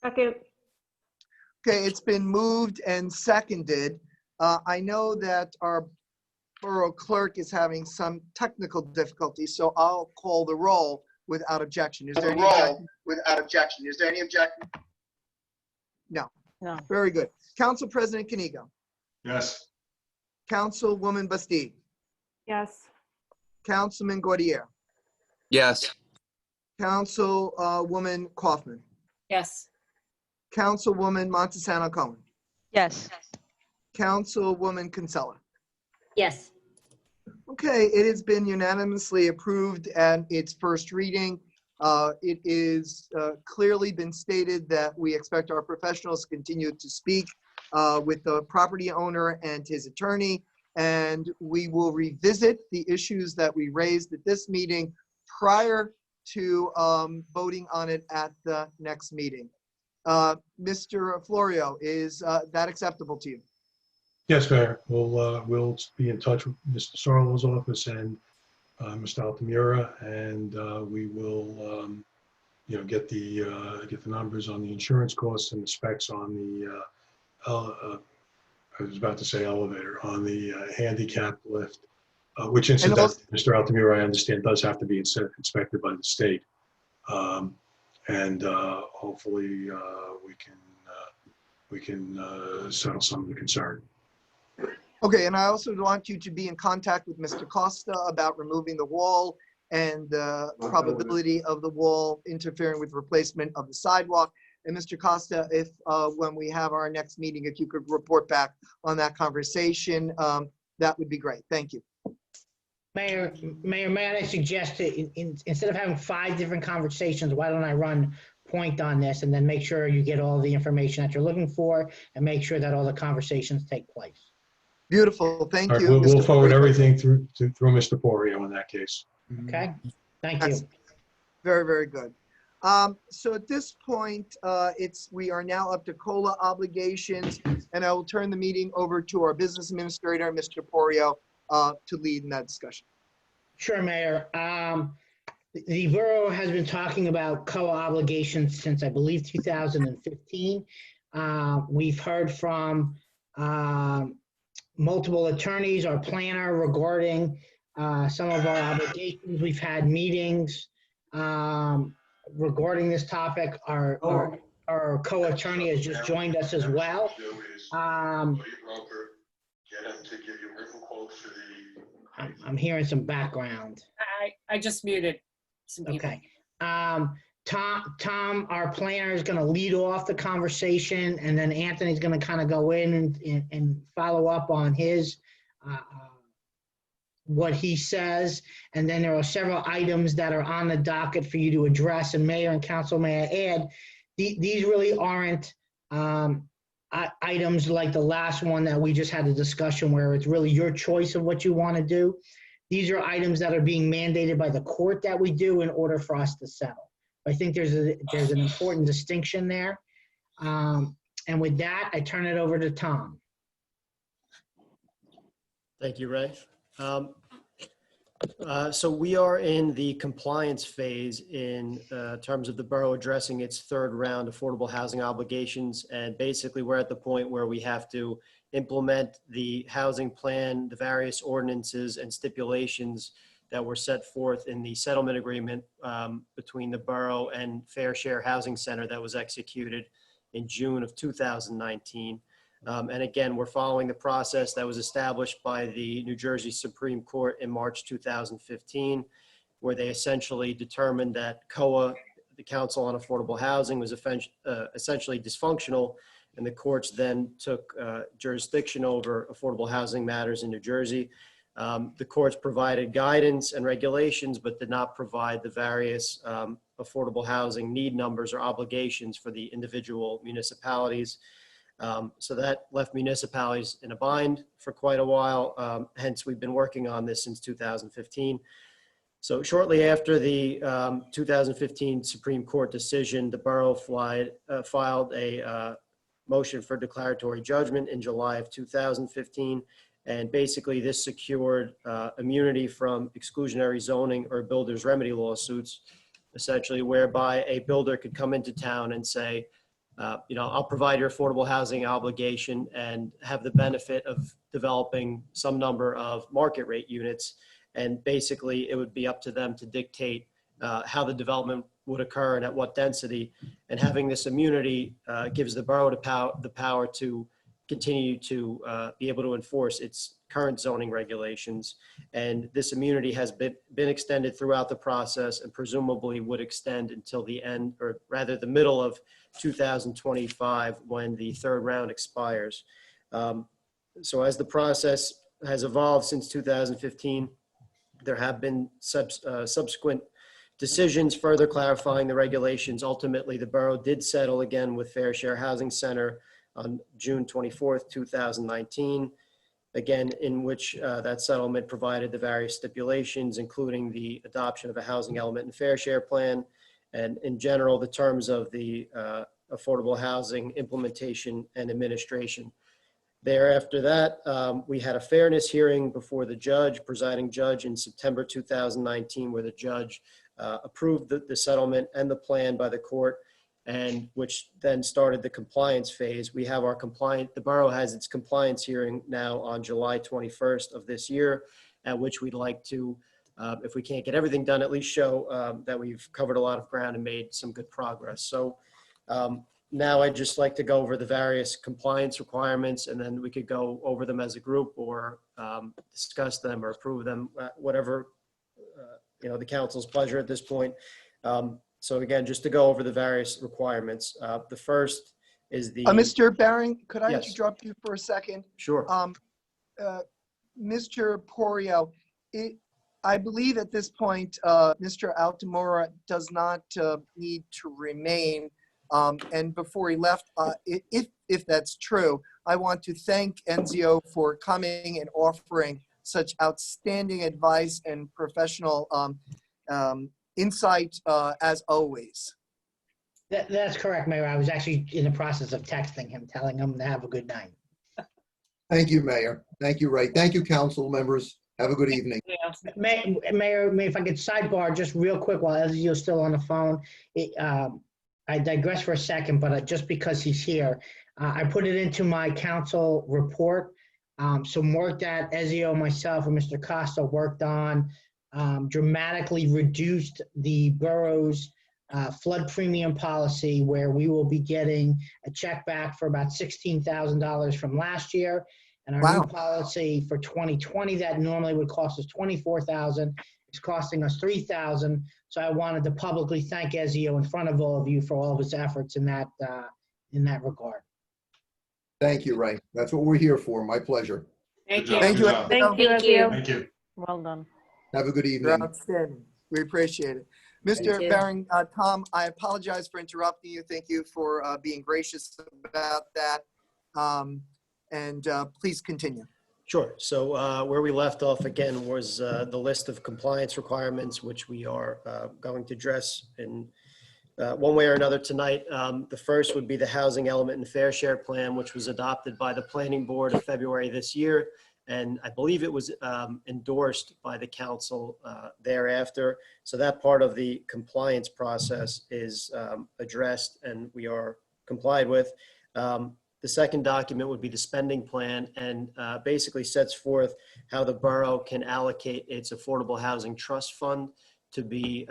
Second. Okay, it's been moved and seconded. I know that our borough clerk is having some technical difficulties, so I'll call the roll without objection. Is there any objection? Without objection. Is there any objection? No. No. Very good. Council President Canigo. Yes. Councilwoman Bastide. Yes. Councilman Gaudier. Yes. Councilwoman Kaufman. Yes. Councilwoman Montesano Cohen. Yes. Councilwoman Kinsella. Yes. Okay, it has been unanimously approved at its first reading. It is clearly been stated that we expect our professionals to continue to speak with the property owner and his attorney, and we will revisit the issues that we raised at this meeting prior to voting on it at the next meeting. Mr. Florio, is that acceptable to you? Yes, Mayor. We'll be in touch with Mr. Sarlo's office and Mr. Altamura, and we will, get the numbers on the insurance costs and the specs on the. I was about to say elevator, on the handicap lift, which incidentally, Mr. Altamura, I understand, does have to be inspected by the state, and hopefully we can settle some of the concern. Okay, and I also want you to be in contact with Mr. Costa about removing the wall and the probability of the wall interfering with replacement of the sidewalk. And Mr. Costa, if when we have our next meeting, if you could report back on that conversation, that would be great. Thank you. Mayor, may I suggest that instead of having 5 different conversations, why don't I run point on this and then make sure you get all the information that you're looking for and make sure that all the conversations take place. Beautiful, thank you. We'll forward everything through Mr. Porio in that case. Okay, thank you. Very, very good. So at this point, we are now up to COLA obligations, and I will turn the meeting over to our business administrator, Mr. Porio, to lead in that discussion. Sure, Mayor. The borough has been talking about COLA obligations since, I believe, 2015. We've heard from multiple attorneys, our planner, regarding some of our obligations. We've had meetings regarding this topic. Our co-attorney has just joined us as well. I'm hearing some background. I just muted some people. Okay. Tom, our planner, is going to lead off the conversation, and then Anthony's going to kind of go in and follow up on his what he says. And then there are several items that are on the docket for you to address. And Mayor and Council, may I add, these really aren't items like the last one that we just had a discussion where it's really your choice of what you want to do. These are items that are being mandated by the court that we do in order for us to settle. I think there's an important distinction there. And with that, I turn it over to Tom. Thank you, Ray. So we are in the compliance phase in terms of the borough addressing its third round affordable housing obligations. And basically, we're at the point where we have to implement the housing plan, the various ordinances and stipulations that were set forth in the settlement agreement between the borough and Fair Share Housing Center that was executed in June of 2019. And again, we're following the process that was established by the New Jersey Supreme Court in March 2015, where they essentially determined that COA, the Council on Affordable Housing, was essentially dysfunctional, and the courts then took jurisdiction over affordable housing matters in New Jersey. The courts provided guidance and regulations, but did not provide the various affordable housing need numbers or obligations for the individual municipalities. So that left municipalities in a bind for quite a while. Hence, we've been working on this since 2015. So shortly after the 2015 Supreme Court decision, the borough filed a motion for declaratory judgment in July of 2015. And basically this secured immunity from exclusionary zoning or builder's remedy lawsuits, essentially whereby a builder could come into town and say, I'll provide your affordable housing obligation and have the benefit of developing some number of market rate units. And basically it would be up to them to dictate how the development would occur and at what density. And having this immunity gives the borough the power to continue to be able to enforce its current zoning regulations. And this immunity has been extended throughout the process and presumably would extend until the end, or rather the middle of 2025 when the third round expires. So as the process has evolved since 2015, there have been subsequent decisions further clarifying the regulations. Ultimately, the borough did settle again with Fair Share Housing Center on June 24th, 2019, again, in which that settlement provided the various stipulations, including the adoption of a housing element and fair share plan, and in general, the terms of the affordable housing implementation and administration. Thereafter that, we had a fairness hearing before the presiding judge in September 2019, where the judge approved the settlement and the plan by the court, and which then started the compliance phase. We have the borough has its compliance hearing now on July 21st of this year, at which we'd like to, if we can't get everything done, at least show that we've covered a lot of ground and made some good progress. So now I'd just like to go over the various compliance requirements, and then we could go over them as a group or discuss them or approve them, whatever, the council's pleasure at this point. So again, just to go over the various requirements. The first is the— Mr. Barron, could I Yes. interrupt you for a second? Sure. Mr. Porio, I believe at this point, Mr. Altamora does not need to remain. And before he left, if that's true, I want to thank Enzio for coming and offering such outstanding advice and professional insight as always. That's correct, Mayor. I was actually in the process of texting him, telling him to have a good night. Thank you, Mayor. Thank you, Ray. Thank you, council members. Have a good evening. Mayor, if I could sidebar just real quick while Ezio's still on the phone. I digress for a second, but just because he's here, I put it into my council report. Some work that Ezio, myself, and Mr. Costa worked on dramatically reduced the borough's flood premium policy, where we will be getting a check back for about $16,000 from last year. And our new policy for 2020 that normally would cost us $24,000 is costing us $3,000. So I wanted to publicly thank Ezio in front of all of you for all of his efforts in that regard. Thank you, Ray. That's what we're here for. My pleasure. Thank you. Thank you. Thank you, Ezio. Thank you. Well done. Have a good You're evening. outstanding. We appreciate it. Thank Mr. you. Barron, Tom, I apologize for interrupting you. Thank you for being gracious about that. And please continue. Sure. So where we left off again was the list of compliance requirements, which we are going to address in one way or another tonight. The first would be the housing element and fair share plan, which was adopted by the planning board in February this year. And I believe it was endorsed by the council thereafter. So that part of the compliance process is addressed and we are complied with. The second document would be the spending plan and basically sets forth how the borough can allocate its affordable housing trust fund to be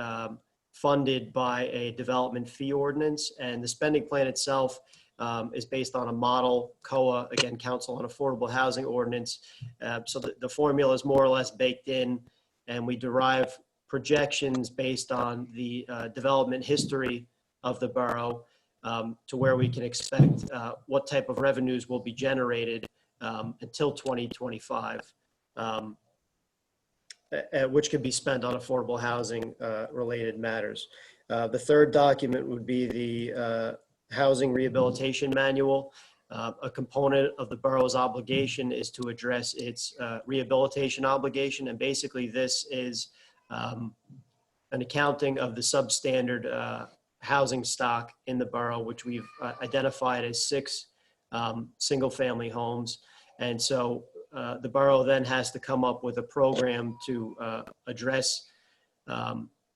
funded by a development fee ordinance. And the spending plan itself is based on a model COA, again, Council on Affordable Housing Ordinance. So the formula is more or less baked in, and we derive projections based on the development history of the borough to where we can expect what type of revenues will be generated until 2025, which could be spent on affordable housing related matters. The third document would be the Housing Rehabilitation Manual. A component of the borough's obligation is to address its rehabilitation obligation. And basically this is an accounting of the substandard housing stock in the borough, which we've identified as 6 single-family homes. And so the borough then has to come up with a program to address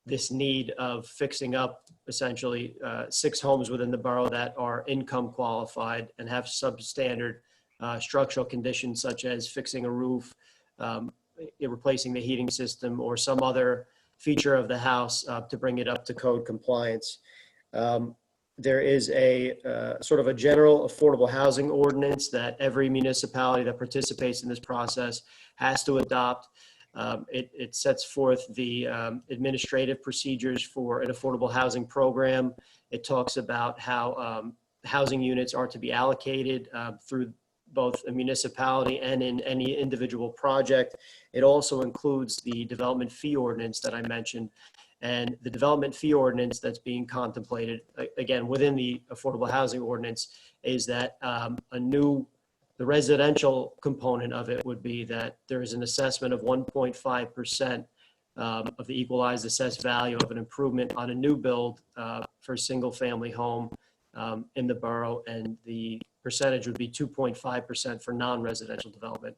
this need of fixing up essentially 6 homes within the borough that are income qualified and have substandard structural conditions such as fixing a roof, replacing the heating system, or some other feature of the house to bring it up to code compliance. There is a sort of a general affordable housing ordinance that every municipality that participates in this process has to adopt. It sets forth the administrative procedures for an affordable housing program. It talks about how housing units are to be allocated through both a municipality and in any individual project. It also includes the development fee ordinance that I mentioned. And the development fee ordinance that's being contemplated, again, within the affordable housing ordinance, is that the residential component of it would be that there is an assessment of 1.5% of the equalized assessed value of an improvement on a new build for a single family home in the borough, and the percentage would be 2.5% for non-residential development.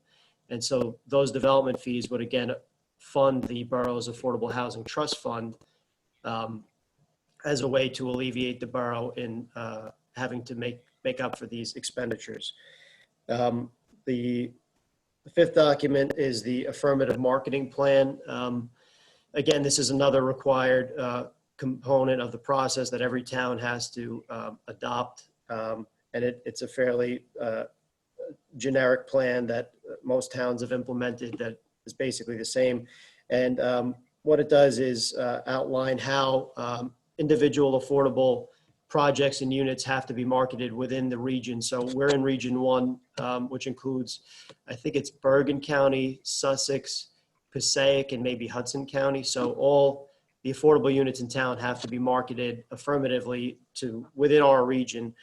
And so those development fees would again fund the borough's affordable housing trust fund as a way to alleviate the borough in having to make up for these expenditures. The fifth document is the affirmative marketing plan. Again, this is another required component of the process that every town has to adopt. And it's a fairly generic plan that most towns have implemented that is basically the same. And what it does is outline how individual affordable projects and units have to be marketed within the region. So we're in Region 1, which includes, I think it's Bergen County, Sussex, Passaic, and maybe Hudson County. So all the affordable units in town have to be marketed affirmatively to within our region.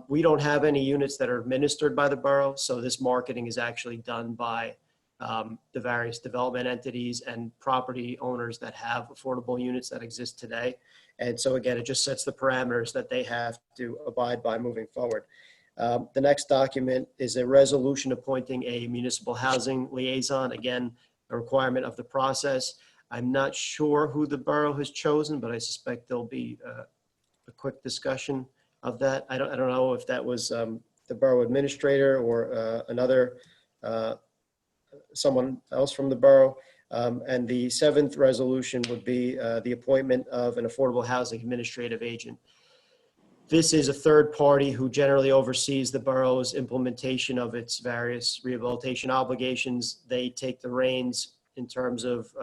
We don't have any units that are administered by the borough, so this marketing is actually done by the various development entities and property owners that have affordable units that exist today. And so again, it just sets the parameters that they have to abide by moving forward. The next document is a resolution appointing a municipal housing liaison, again, a requirement of the process. I'm not sure who the borough has chosen, but I suspect there'll be a quick discussion of that. I don't know if that was the borough administrator or another someone else from the borough. And the seventh resolution would be the appointment of an affordable housing administrative agent. This is a third party who generally oversees the borough's implementation of its various rehabilitation obligations. They take the reins in terms of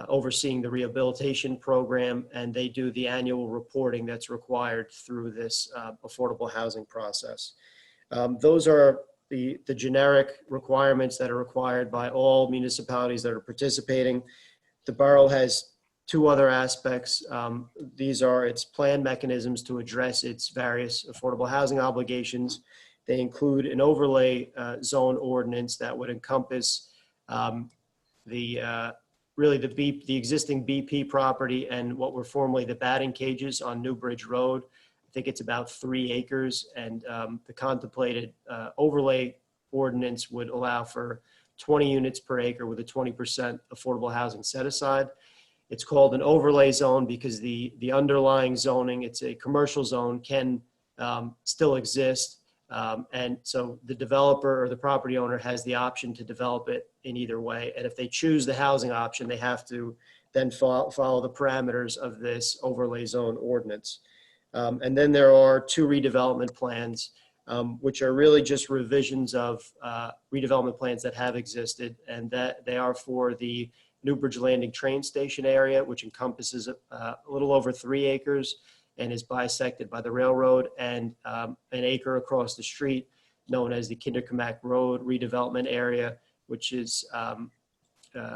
overseeing the rehabilitation program, and they do the annual reporting that's required through this affordable housing process. Those are the generic requirements that are required by all municipalities that are participating. The borough has 2 other aspects. These are its plan mechanisms to address its various affordable housing obligations. They include an overlay zone ordinance that would encompass the really the existing BP property and what were formerly the batting cages on New Bridge Road. I think it's about 3 acres, and the contemplated overlay ordinance would allow for 20 units per acre with a 20% affordable housing set aside. It's called an overlay zone because the underlying zoning, it's a commercial zone, can still exist. And so the developer or the property owner has the option to develop it in either way. And if they choose the housing option, they have to then follow the parameters of this overlay zone ordinance. And then there are 2 redevelopment plans, which are really just revisions of redevelopment plans that have existed, and that they are for the Newbridge Landing train station area, which encompasses a little over 3 acres and is bisected by the railroad, and an acre across the street known as the Kinderkamak Road redevelopment area, which is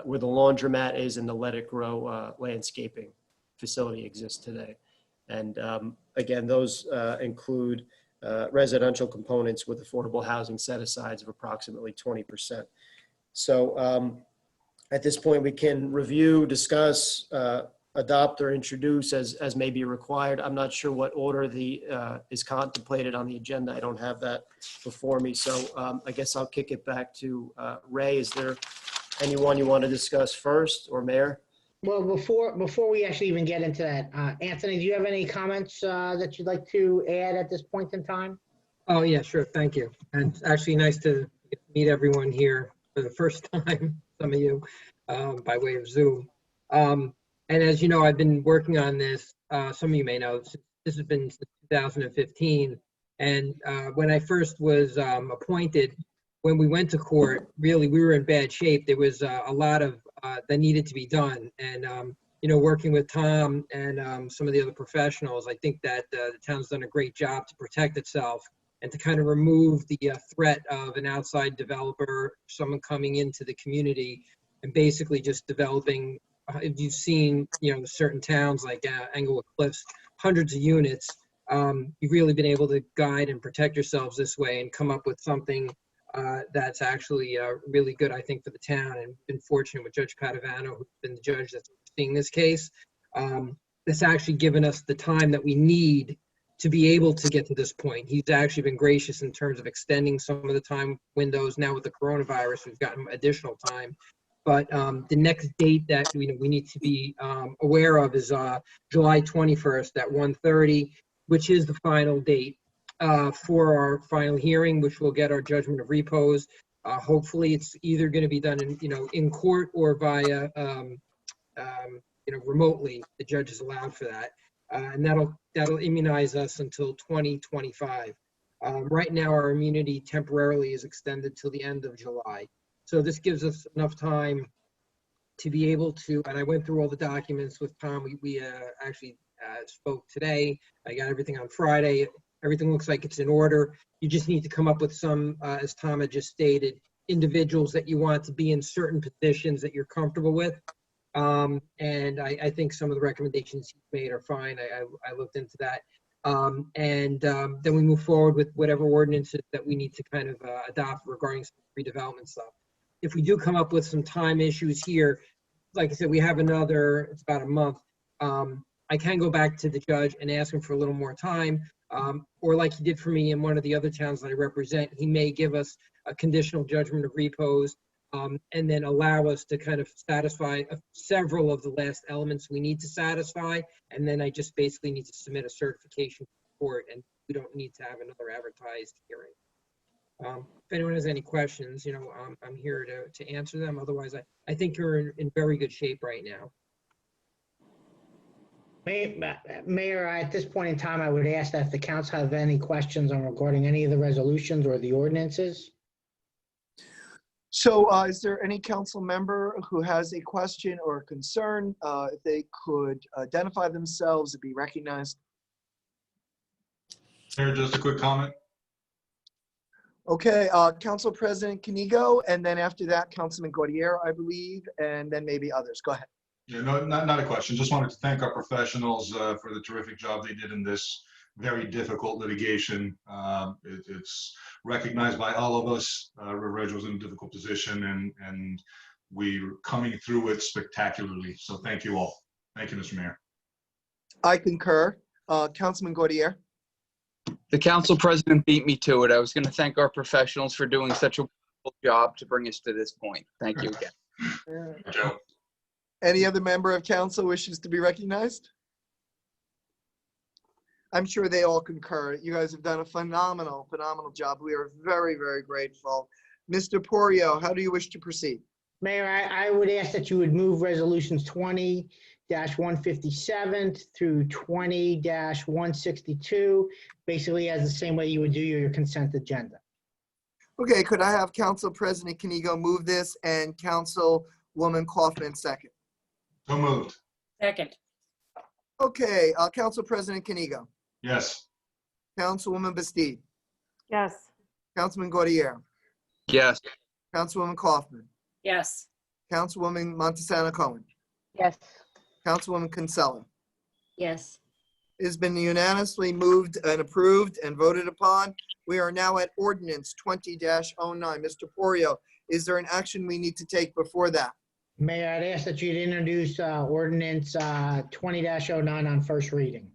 where the laundromat is and the Let It Grow landscaping facility exists today. And again, those include residential components with affordable housing set-asides of approximately 20%. So at this point, we can review, discuss, adopt, or introduce as may be required. I'm not sure what order is contemplated on the agenda. I don't have that before me. So I guess I'll kick it back to Ray. Is there anyone you want to discuss first, or Mayor? Well, before we actually even get into that, Anthony, do you have any comments that you'd like to add at this point in time? Oh, yeah, sure. Thank you. And it's actually nice to meet everyone here for the first time, some of you, by way of Zoom. And as you know, I've been working on this, some of you may know, this has been since 2015. And when I first was appointed, when we went to court, really, we were in bad shape. There was a lot of that needed to be done. And, you know, working with Tom and some of the other professionals, I think that the town's done a great job to protect itself and to kind of remove the threat of an outside developer, someone coming into the community and basically just developing. If you've seen, you know, certain towns like Englewood Cliffs, hundreds of units, you've really been able to guide and protect yourselves this way and come up with something that's actually really good, I think, for the town. And been fortunate with Judge Padovano, who's been the judge that's seeing this case. That's actually given us the time that we need to be able to get to this point. He's actually been gracious in terms of extending some of the time windows. Now with the coronavirus, we've gotten additional time. But the next date that we need to be aware of is July 21st at 1:30, which is the final date for our final hearing, which will get our judgment of repose. Hopefully, it's either going to be done in court or via remotely. The judge is allowed for that, and that'll immunize us until 2025. Right now, our immunity temporarily is extended till the end of July. So this gives us enough time to be able to, and I went through all the documents with Tom. We actually spoke today. I got everything on Friday. Everything looks like it's in order. You just need to come up with some, as Tom had just stated, individuals that you want to be in certain positions that you're comfortable with. And I think some of the recommendations he's made are fine. I looked into that. Then we move forward with whatever ordinances that we need to kind of adopt regarding some redevelopment stuff. If we do come up with some time issues here, like I said, we have it's about a month. I can go back to the judge and ask him for a little more time. Or like he did for me in one of the other towns that I represent, he may give us a conditional judgment of repose and then allow us to kind of satisfy several of the last elements we need to satisfy. And then I just basically need to submit a certification to the court, and we don't need to have another advertised hearing. If anyone has any questions, I'm here to answer them. Otherwise, I think you're in very good shape right now. Mayor, at this point in time, I would ask that if the council have any questions regarding any of the resolutions or the ordinances. So is there any council member who has a question or a concern? If they could identify themselves and be recognized. Mayor, just a quick comment. Okay, Council President Canigo, and then after that, Councilman Gaudier, I believe, and then maybe others. Go ahead. Yeah, no, not a question. Just wanted to thank our professionals for the terrific job they did in this very difficult litigation. It's recognized by all of us. River Edge was in a difficult position, and we're coming through it spectacularly. So thank you all. Thank you, Mr. Mayor. I concur. Councilman Gaudier. The council president beat me to it. I was going to thank our professionals for doing such a wonderful job to bring us to this point. Thank you again. Joe. Any other member of council wishes to be recognized? I'm sure they all concur. You guys have done a phenomenal job. We are very, very grateful. Mr. Porio, how do you wish to proceed? Mayor, I would ask that you would move resolutions 20-157 through 20-162, basically as the same way you would do your consent agenda. Okay, could I have Council President Kanigo move this and Councilwoman Kaufman second? So moved. Second. Okay, Council President Kanigo. Yes. Councilwoman Bastide. Yes. Councilman Gaudier. Yes. Councilwoman Kaufman. Yes. Councilwoman Montesano Cohen. Yes. Councilwoman Kinsella. Yes. It has been unanimously moved and approved and voted upon. We are now at ordinance 20-09. Mr. Porio, is there an action we need to take before that? Mayor, I'd ask that you'd introduce ordinance 20-09 on first reading.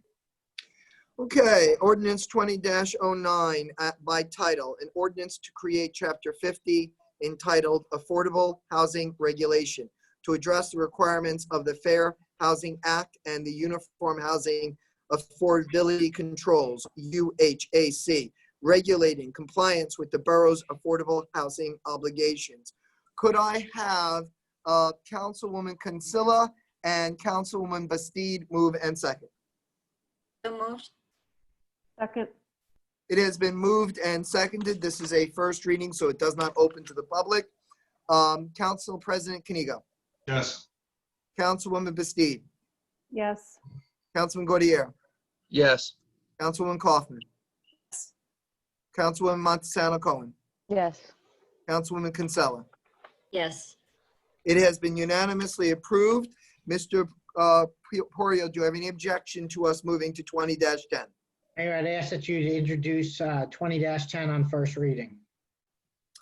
Okay, ordinance 20-09 by title, an ordinance to create chapter 50 entitled Affordable Housing Regulation to address the requirements of the Fair Housing Act and the Uniform Housing Affordability Controls, UHAC, regulating compliance with the borough's affordable housing obligations. Could I have Councilwoman Kinsella and Councilwoman Bastide move and second? So moved. Second. It has been moved and seconded. This is a first reading, so it does not open to the public. Council President Kanigo. Yes. Councilwoman Bastide. Yes. Councilman Gaudier. Yes. Councilwoman Kaufman. Councilwoman Montesano Cohen. Yes. Councilwoman Kinsella. Yes. It has been unanimously approved. Mr. Porio, do you have any objection to us moving to 20-10? Mayor, I'd ask that you introduce 20-10 on first reading.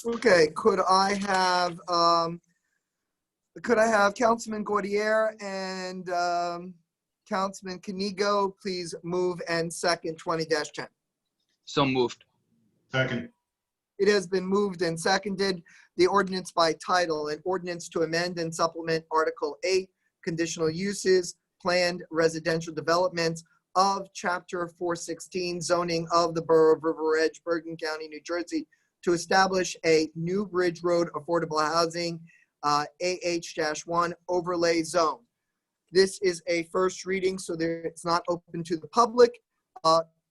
Okay, could I have Councilman Gaudier and Councilman Kanigo please move and second 20-10? So moved. Second. It has been moved and seconded. The ordinance by title, an ordinance to amend and supplement Article 8, conditional uses, planned residential developments of Chapter 416, zoning of the Borough of River Edge, Bergen County, New Jersey, to establish a New Bridge Road affordable housing AH-1 overlay zone. This is a first reading, so it's not open to the public.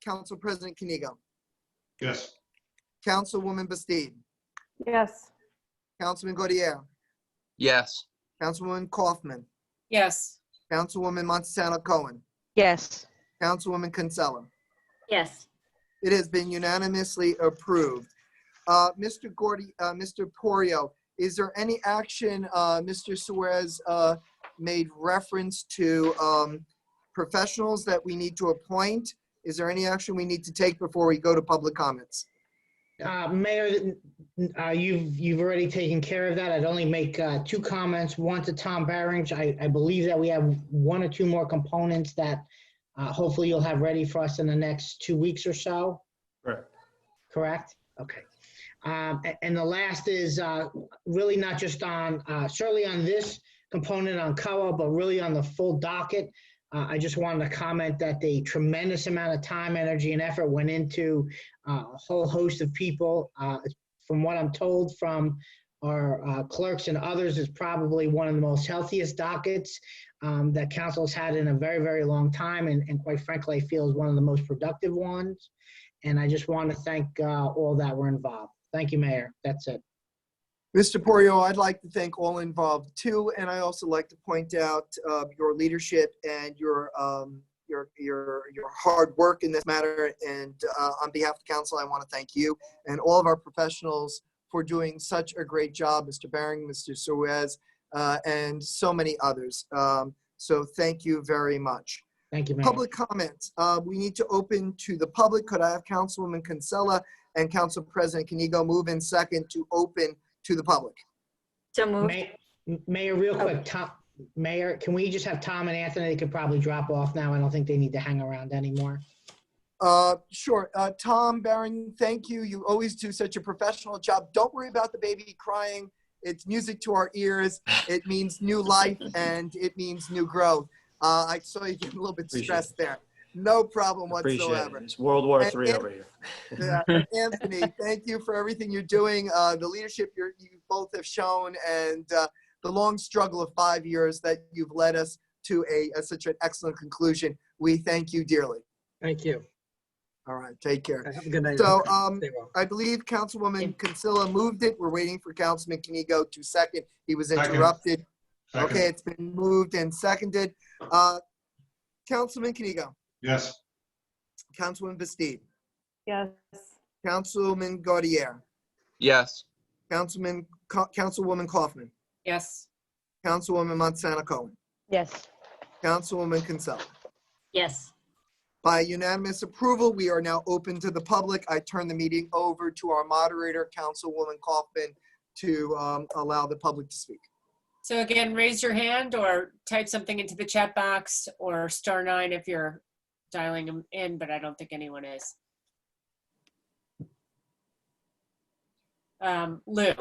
Council President Kanigo. Yes. Councilwoman Bastide. Yes. Councilman Gaudier. Yes. Councilwoman Kaufman. Yes. Councilwoman Montesano Cohen. Yes. Councilwoman Kinsella. Yes. It has been unanimously approved. Mr. Porio, is there any action, Mr. Suarez made reference to professionals that we need to appoint? Is there any action we need to take before we go to public comments? Mayor, you've already taken care of that. I'd only make two comments. One to Tom Barings. I believe that we have one or two more components that hopefully you'll have ready for us in the next 2 weeks or so. Correct. Correct? Okay. And the last is really not just on, certainly on this component on COA, but really on the full docket. I just wanted to comment that a tremendous amount of time, energy, and effort went into a whole host of people. From what I'm told from our clerks and others, is probably one of the most healthiest dockets that council's had in a very, very long time. And quite frankly, I feel is one of the most productive ones. And I just want to thank all that were involved. Thank you, Mayor. That's it. Mr. Porio, I'd like to thank all involved too, and I also like to point out your leadership and your hard work in this matter. And on behalf of the council, I want to thank you and all of our professionals for doing such a great job, Mr. Baring, Mr. Suarez, and so many others. So thank you very much. Thank you, Mayor. Public comments. We need to open to the public. Could I have Councilwoman Kinsella and Council President Kanigo move in second to open to the public? So moved. Mayor, real quick, Tom, Mayor, can we just have Tom and Anthony? They could probably drop off now. I don't think they need to hang around anymore. Sure. Tom Barron, thank you. You always do such a professional job. Don't worry about the baby crying. It's music to our ears. It means new life and it means new growth. I saw you getting a little bit stressed there. No problem whatsoever. It's World War And III over here. and Anthony, thank you for everything you're doing, the leadership you both have shown, and the long struggle of 5 years that you've led us to such an excellent conclusion. We thank you dearly. Thank you. All right, take care. Have a good night. So Stay well. I believe Councilwoman Kinsella moved it. We're waiting for Councilman Kinigo to second. He was Second. interrupted. Second. Okay, it's been moved and seconded. Councilman Kinigo, Yes. Councilwoman Bastide, Yes. Councilman Gaudier, Yes. Councilwoman Kaufman, Yes. Councilwoman Montesano Cohen, Yes. Councilwoman Kinsella. Yes. By unanimous approval, we are now open to the public. I turn the meeting over to our moderator, Councilwoman Kaufman, to allow the public to speak. So again, raise your hand or type something into the chat box, or *9 if you're dialing them in, but I don't think anyone is. Lou.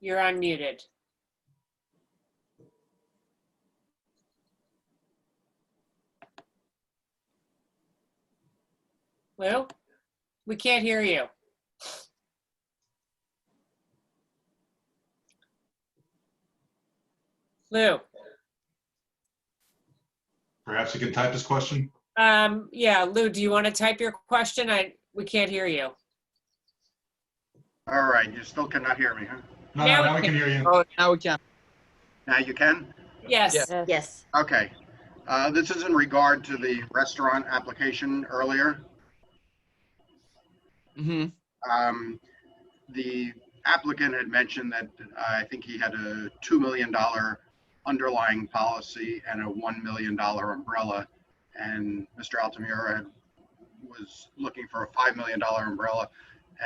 You're unmuted. Lou, we can't hear you. Lou. Perhaps you can type this question? Yeah, Lou, do you want to type your question? We can't hear you. All right, you still cannot hear me, huh? No, now we can hear you. Oh, now we can. Now you can? Yes. Yes. Okay. This is in regard to the restaurant application earlier. Mm-hmm. The applicant had mentioned that I think he had a $2 million underlying policy and a $1 million umbrella, and Mr. Altamira was looking for a $5 million umbrella,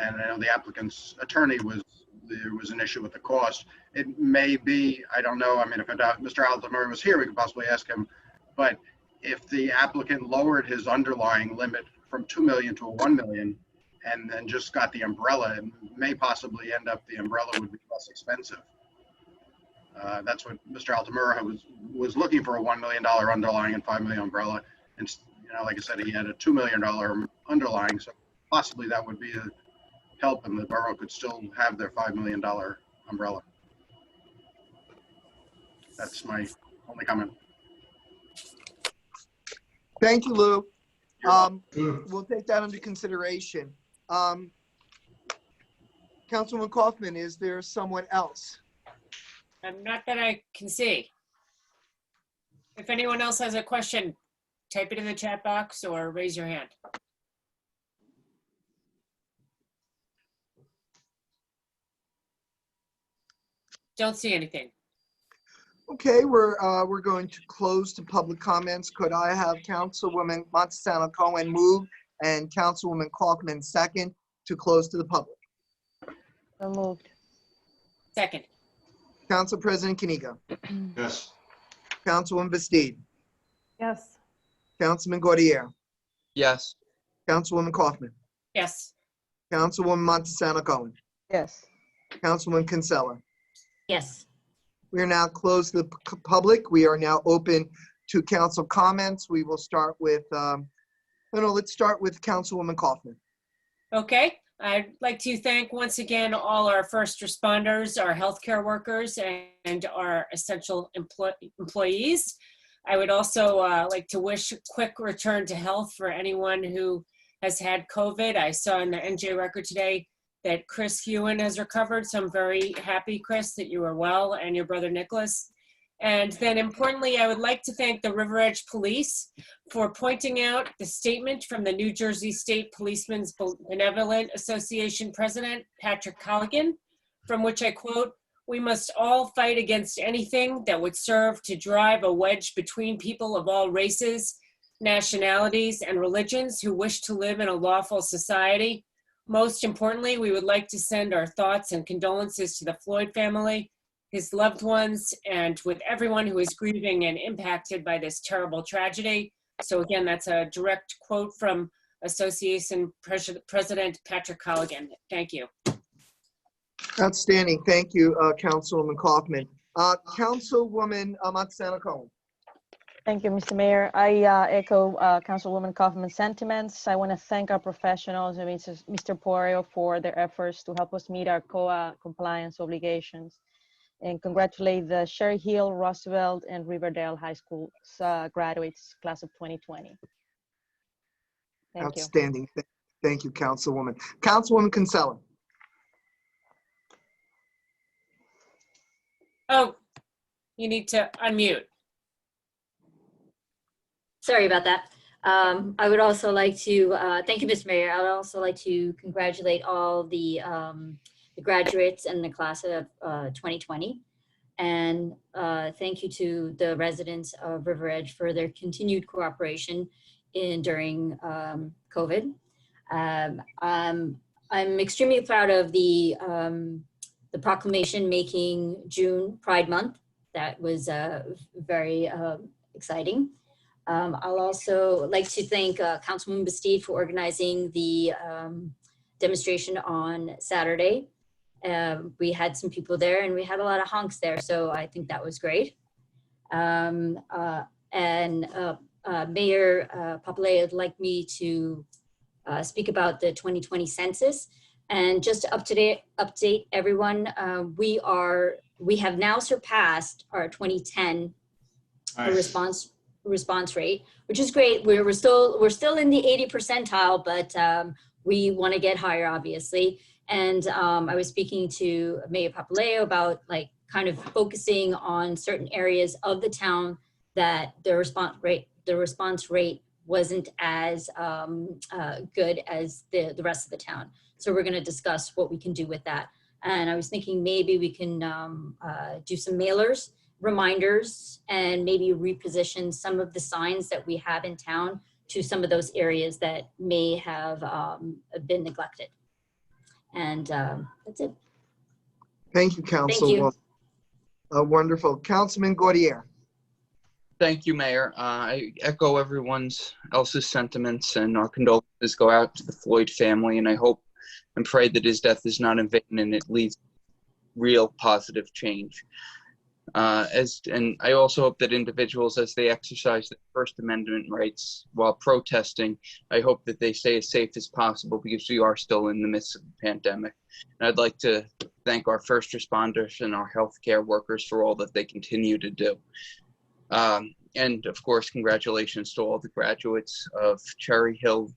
and I know the applicant's attorney there was an issue with the cost. It may be, I don't know, I mean, if Mr. Altamira was here, we could possibly ask him, but if the applicant lowered his underlying limit from 2 million to a 1 million, and then just got the umbrella, it may possibly end up the umbrella would be less expensive. That's what Mr. Altamira was looking for, a $1 million underlying and $5 million umbrella. And, like I said, he had a $2 million underlying, so possibly that would be a help and the borough could still have their $5 million umbrella. That's my only comment. Thank you, Lou. We'll take that under consideration. Councilwoman Kaufman, is there someone else? Not that I can see. If anyone else has a question, type it in the chat box or raise your hand. Don't see anything. Okay, we're going to close to public comments. Could I have Councilwoman Montesano Cohen move and Councilwoman Kaufman second to close to the public? So moved. Second. Council President Kinigo. Yes. Councilwoman Bastide. Yes. Councilman Gaudier. Yes. Councilwoman Kaufman. Yes. Councilwoman Montesano Cohen. Yes. Councilwoman Kinsella. Yes. We are now closed to the public. We are now open to council comments. We will start with, let's start with Councilwoman Kaufman. Okay. I'd like to thank once again all our first responders, our healthcare workers, and our essential employees. I would also like to wish a quick return to health for anyone who has had COVID. I saw in the NJ record today that Chris Hewen has recovered, so I'm very happy, Chris, that you are well, and your brother Nicholas. And then importantly, I would like to thank the River Edge Police for pointing out the statement from the New Jersey State Policemen's Benevolent Association President, Patrick Colligan, from which I quote, "We must all fight against anything that would serve to drive a wedge between people of all races, nationalities, and religions who wish to live in a lawful society. Most importantly, we would like to send our thoughts and condolences to the Floyd family, his loved ones, and with everyone who is grieving and impacted by this terrible tragedy. So again, that's a direct quote from Association President Patrick Colligan. Thank you. Outstanding. Thank you, Councilwoman Kaufman. Councilwoman Matsusano-Cohen. Thank you, Mr. Mayor. I echo Councilwoman Kaufman's sentiments. I want to thank our professionals and Mr. Poirier for their efforts to help us meet our COA compliance obligations, and congratulate the Cherry Hill, Roosevelt, and Riverdale High School graduates, class of 2020. Thank you. Outstanding. Thank you, Councilwoman. Councilwoman Kinsella. Oh, you need to unmute. Sorry about that. I would also like to thank you, Mr. Mayor. I would also like to congratulate all the graduates and the class of 2020. And thank you to the residents of River Edge for their continued cooperation during COVID. I'm extremely proud of the proclamation making June Pride Month. That was very exciting. I'll also like to thank Councilwoman Bastide for organizing the demonstration on Saturday. We had some people there and we had a lot of honks there, so I think that was great. Mayor Papaleo would like me to speak about the 2020 census. And just to update everyone, we have now surpassed our 2010 response rate, which is great. We're still in the 80 percentile, but we want to get higher, obviously. And I was speaking to Mayor Papaleo about kind of focusing on certain areas of the town that the response rate wasn't as good as the rest of the town. So we're going to discuss what we can do with that. And I was thinking maybe we can do some mailers, reminders, and maybe reposition some of the signs that we have in town to some of those areas that may have been neglected. And that's it. Thank you, Councilwoman. Wonderful. Councilman Gaudier. Thank you, Mayor. I echo everyone else's sentiments, and our condolences go out to the Floyd family, and I hope and pray that his death is not in vain and it leads to real positive change. And I also hope that individuals, as they exercise their First Amendment rights while protesting, I hope that they stay as safe as possible, because we are still in the midst of the pandemic. And I'd like to thank our first responders and our healthcare workers for all that they continue to do. And of course, congratulations to all the graduates of Cherry Hill,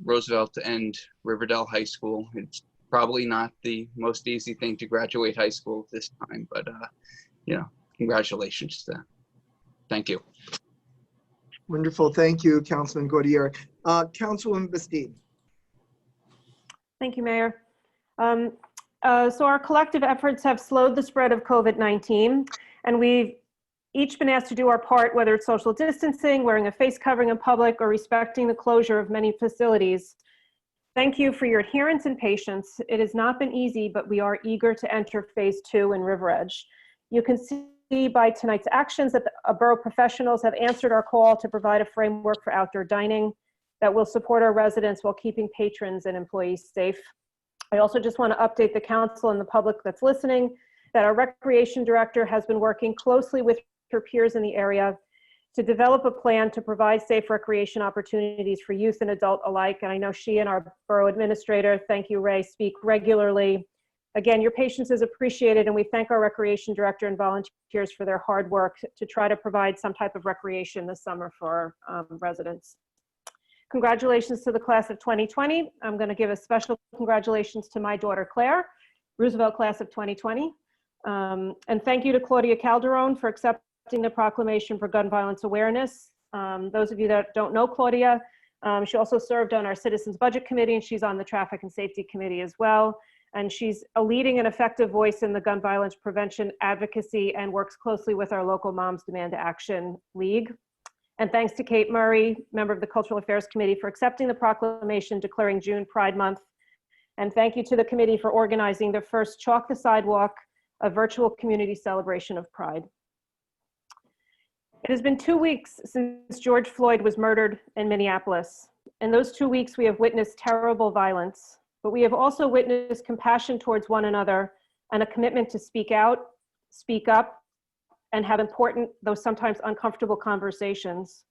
Roosevelt, and Riverdale High School. It's probably not the most easy thing to graduate high school at this time, but congratulations to them. Thank you. Wonderful. Thank you, Councilman Gaudier. Councilwoman Bastide. Thank you, Mayor. So our collective efforts have slowed the spread of COVID-19, and we've each been asked to do our part, whether it's social distancing, wearing a face covering in public, or respecting the closure of many facilities. Thank you for your adherence and patience. It has not been easy, but we are eager to enter phase 2 in River Edge. You can see by tonight's actions that the borough professionals have answered our call to provide a framework for outdoor dining that will support our residents while keeping patrons and employees safe. I also just want to update the council and the public that's listening that our recreation director has been working closely with her peers in the area to develop a plan to provide safe recreation opportunities for youth and adult alike. And I know she and our borough administrator, thank you, Ray, speak regularly. Again, your patience is appreciated, and we thank our recreation director and volunteers for their hard work to try to provide some type of recreation this summer for our residents. Congratulations to the class of 2020. I'm going to give a special congratulations to my daughter, Claire, Roosevelt class of 2020. And thank you to Claudia Calderon for accepting the proclamation for gun violence awareness. Those of you that don't know Claudia, she also served on our Citizens Budget Committee, and she's on the Traffic and Safety Committee as well. And she's a leading and effective voice in the gun violence prevention advocacy and works closely with our local Moms Demand Action League. And thanks to Kate Murray, member of the Cultural Affairs Committee, for accepting the proclamation declaring June Pride Month. And thank you to the committee for organizing the first Chalk the Sidewalk, a virtual community celebration of Pride. It has been 2 weeks since George Floyd was murdered in Minneapolis. In those 2 weeks, we have witnessed terrible violence, but we have also witnessed compassion towards one another and a commitment to speak out, speak up, and have important, though sometimes uncomfortable, conversations.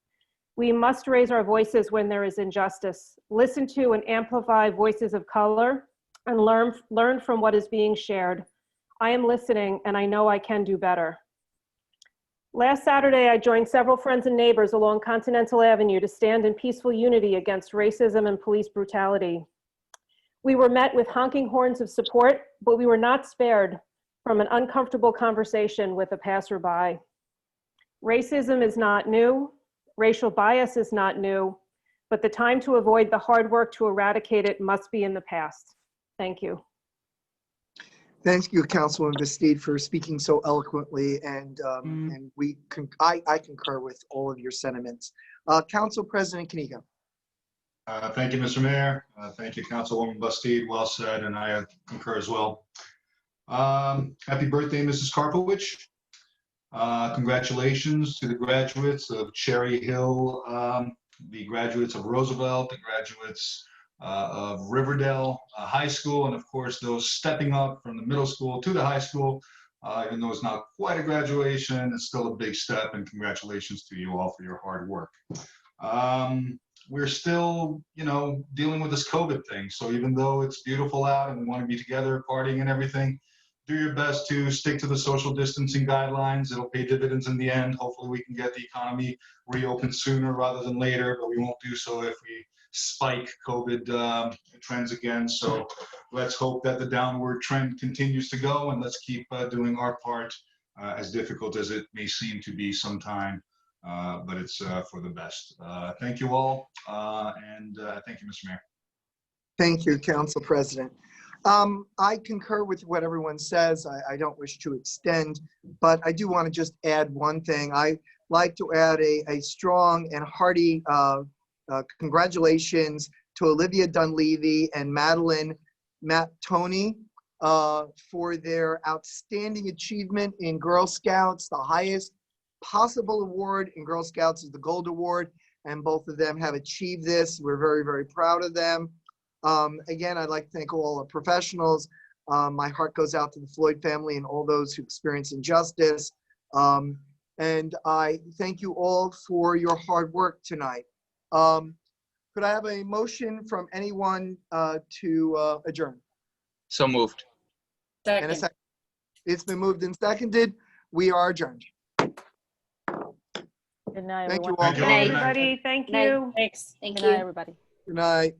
We must raise our voices when there is injustice, listen to and amplify voices of color, and learn from what is being shared. I am listening, and I know I can do better. Last Saturday, I joined several friends and neighbors along Continental Avenue to stand in peaceful unity against racism and police brutality. We were met with honking horns of support, but we were not spared from an uncomfortable conversation with a passerby. Racism is not new, racial bias is not new, but the time to avoid the hard work to eradicate it must be in the past. Thank you. Thank you, Councilwoman Bastide, for speaking so eloquently, and I concur with all of your sentiments. Council President Kaniga. Thank you, Mr. Mayor. Thank you, Councilwoman Bastide. Well said, and I concur as well. Happy birthday, Mrs. Karpowicz. Congratulations to the graduates of Cherry Hill, the graduates of Roosevelt, the graduates of Riverdale High School, and of course those stepping up from the middle school to the high school. Even though it's not quite a graduation, it's still a big step, and congratulations to you all for your hard work. We're still, dealing with this COVID thing. So even though it's beautiful out and we want to be together, partying and everything, do your best to stick to the social distancing guidelines. It'll pay dividends in the end. Hopefully we can get the economy reopened sooner rather than later, but we won't do so if we spike COVID trends again. So let's hope that the downward trend continues to go, and let's keep doing our part, as difficult as it may seem to be sometime, but it's for the best. Thank you all, and thank you, Mr. Mayor. Thank you, Council President. I concur with what everyone says. I don't wish to extend, but I do want to just add one thing. I like to add a strong and hearty congratulations to Olivia Dunleavy and Madeline Mattoni for their outstanding achievement in Girl Scouts. The highest possible award in Girl Scouts is the Gold Award, and both of them have achieved this. We're very, very proud of them. Again, I'd like to thank all the professionals. My heart goes out to the Floyd family and all those who experience injustice. And I thank you all for your hard work tonight. Could I have a motion from anyone to adjourn? So moved. And a second. It's been moved and seconded. We are adjourned. Good night, Thank you everyone. all. Good night, everybody. Thank you. Thanks. Thank Good you. night, everybody. Good night.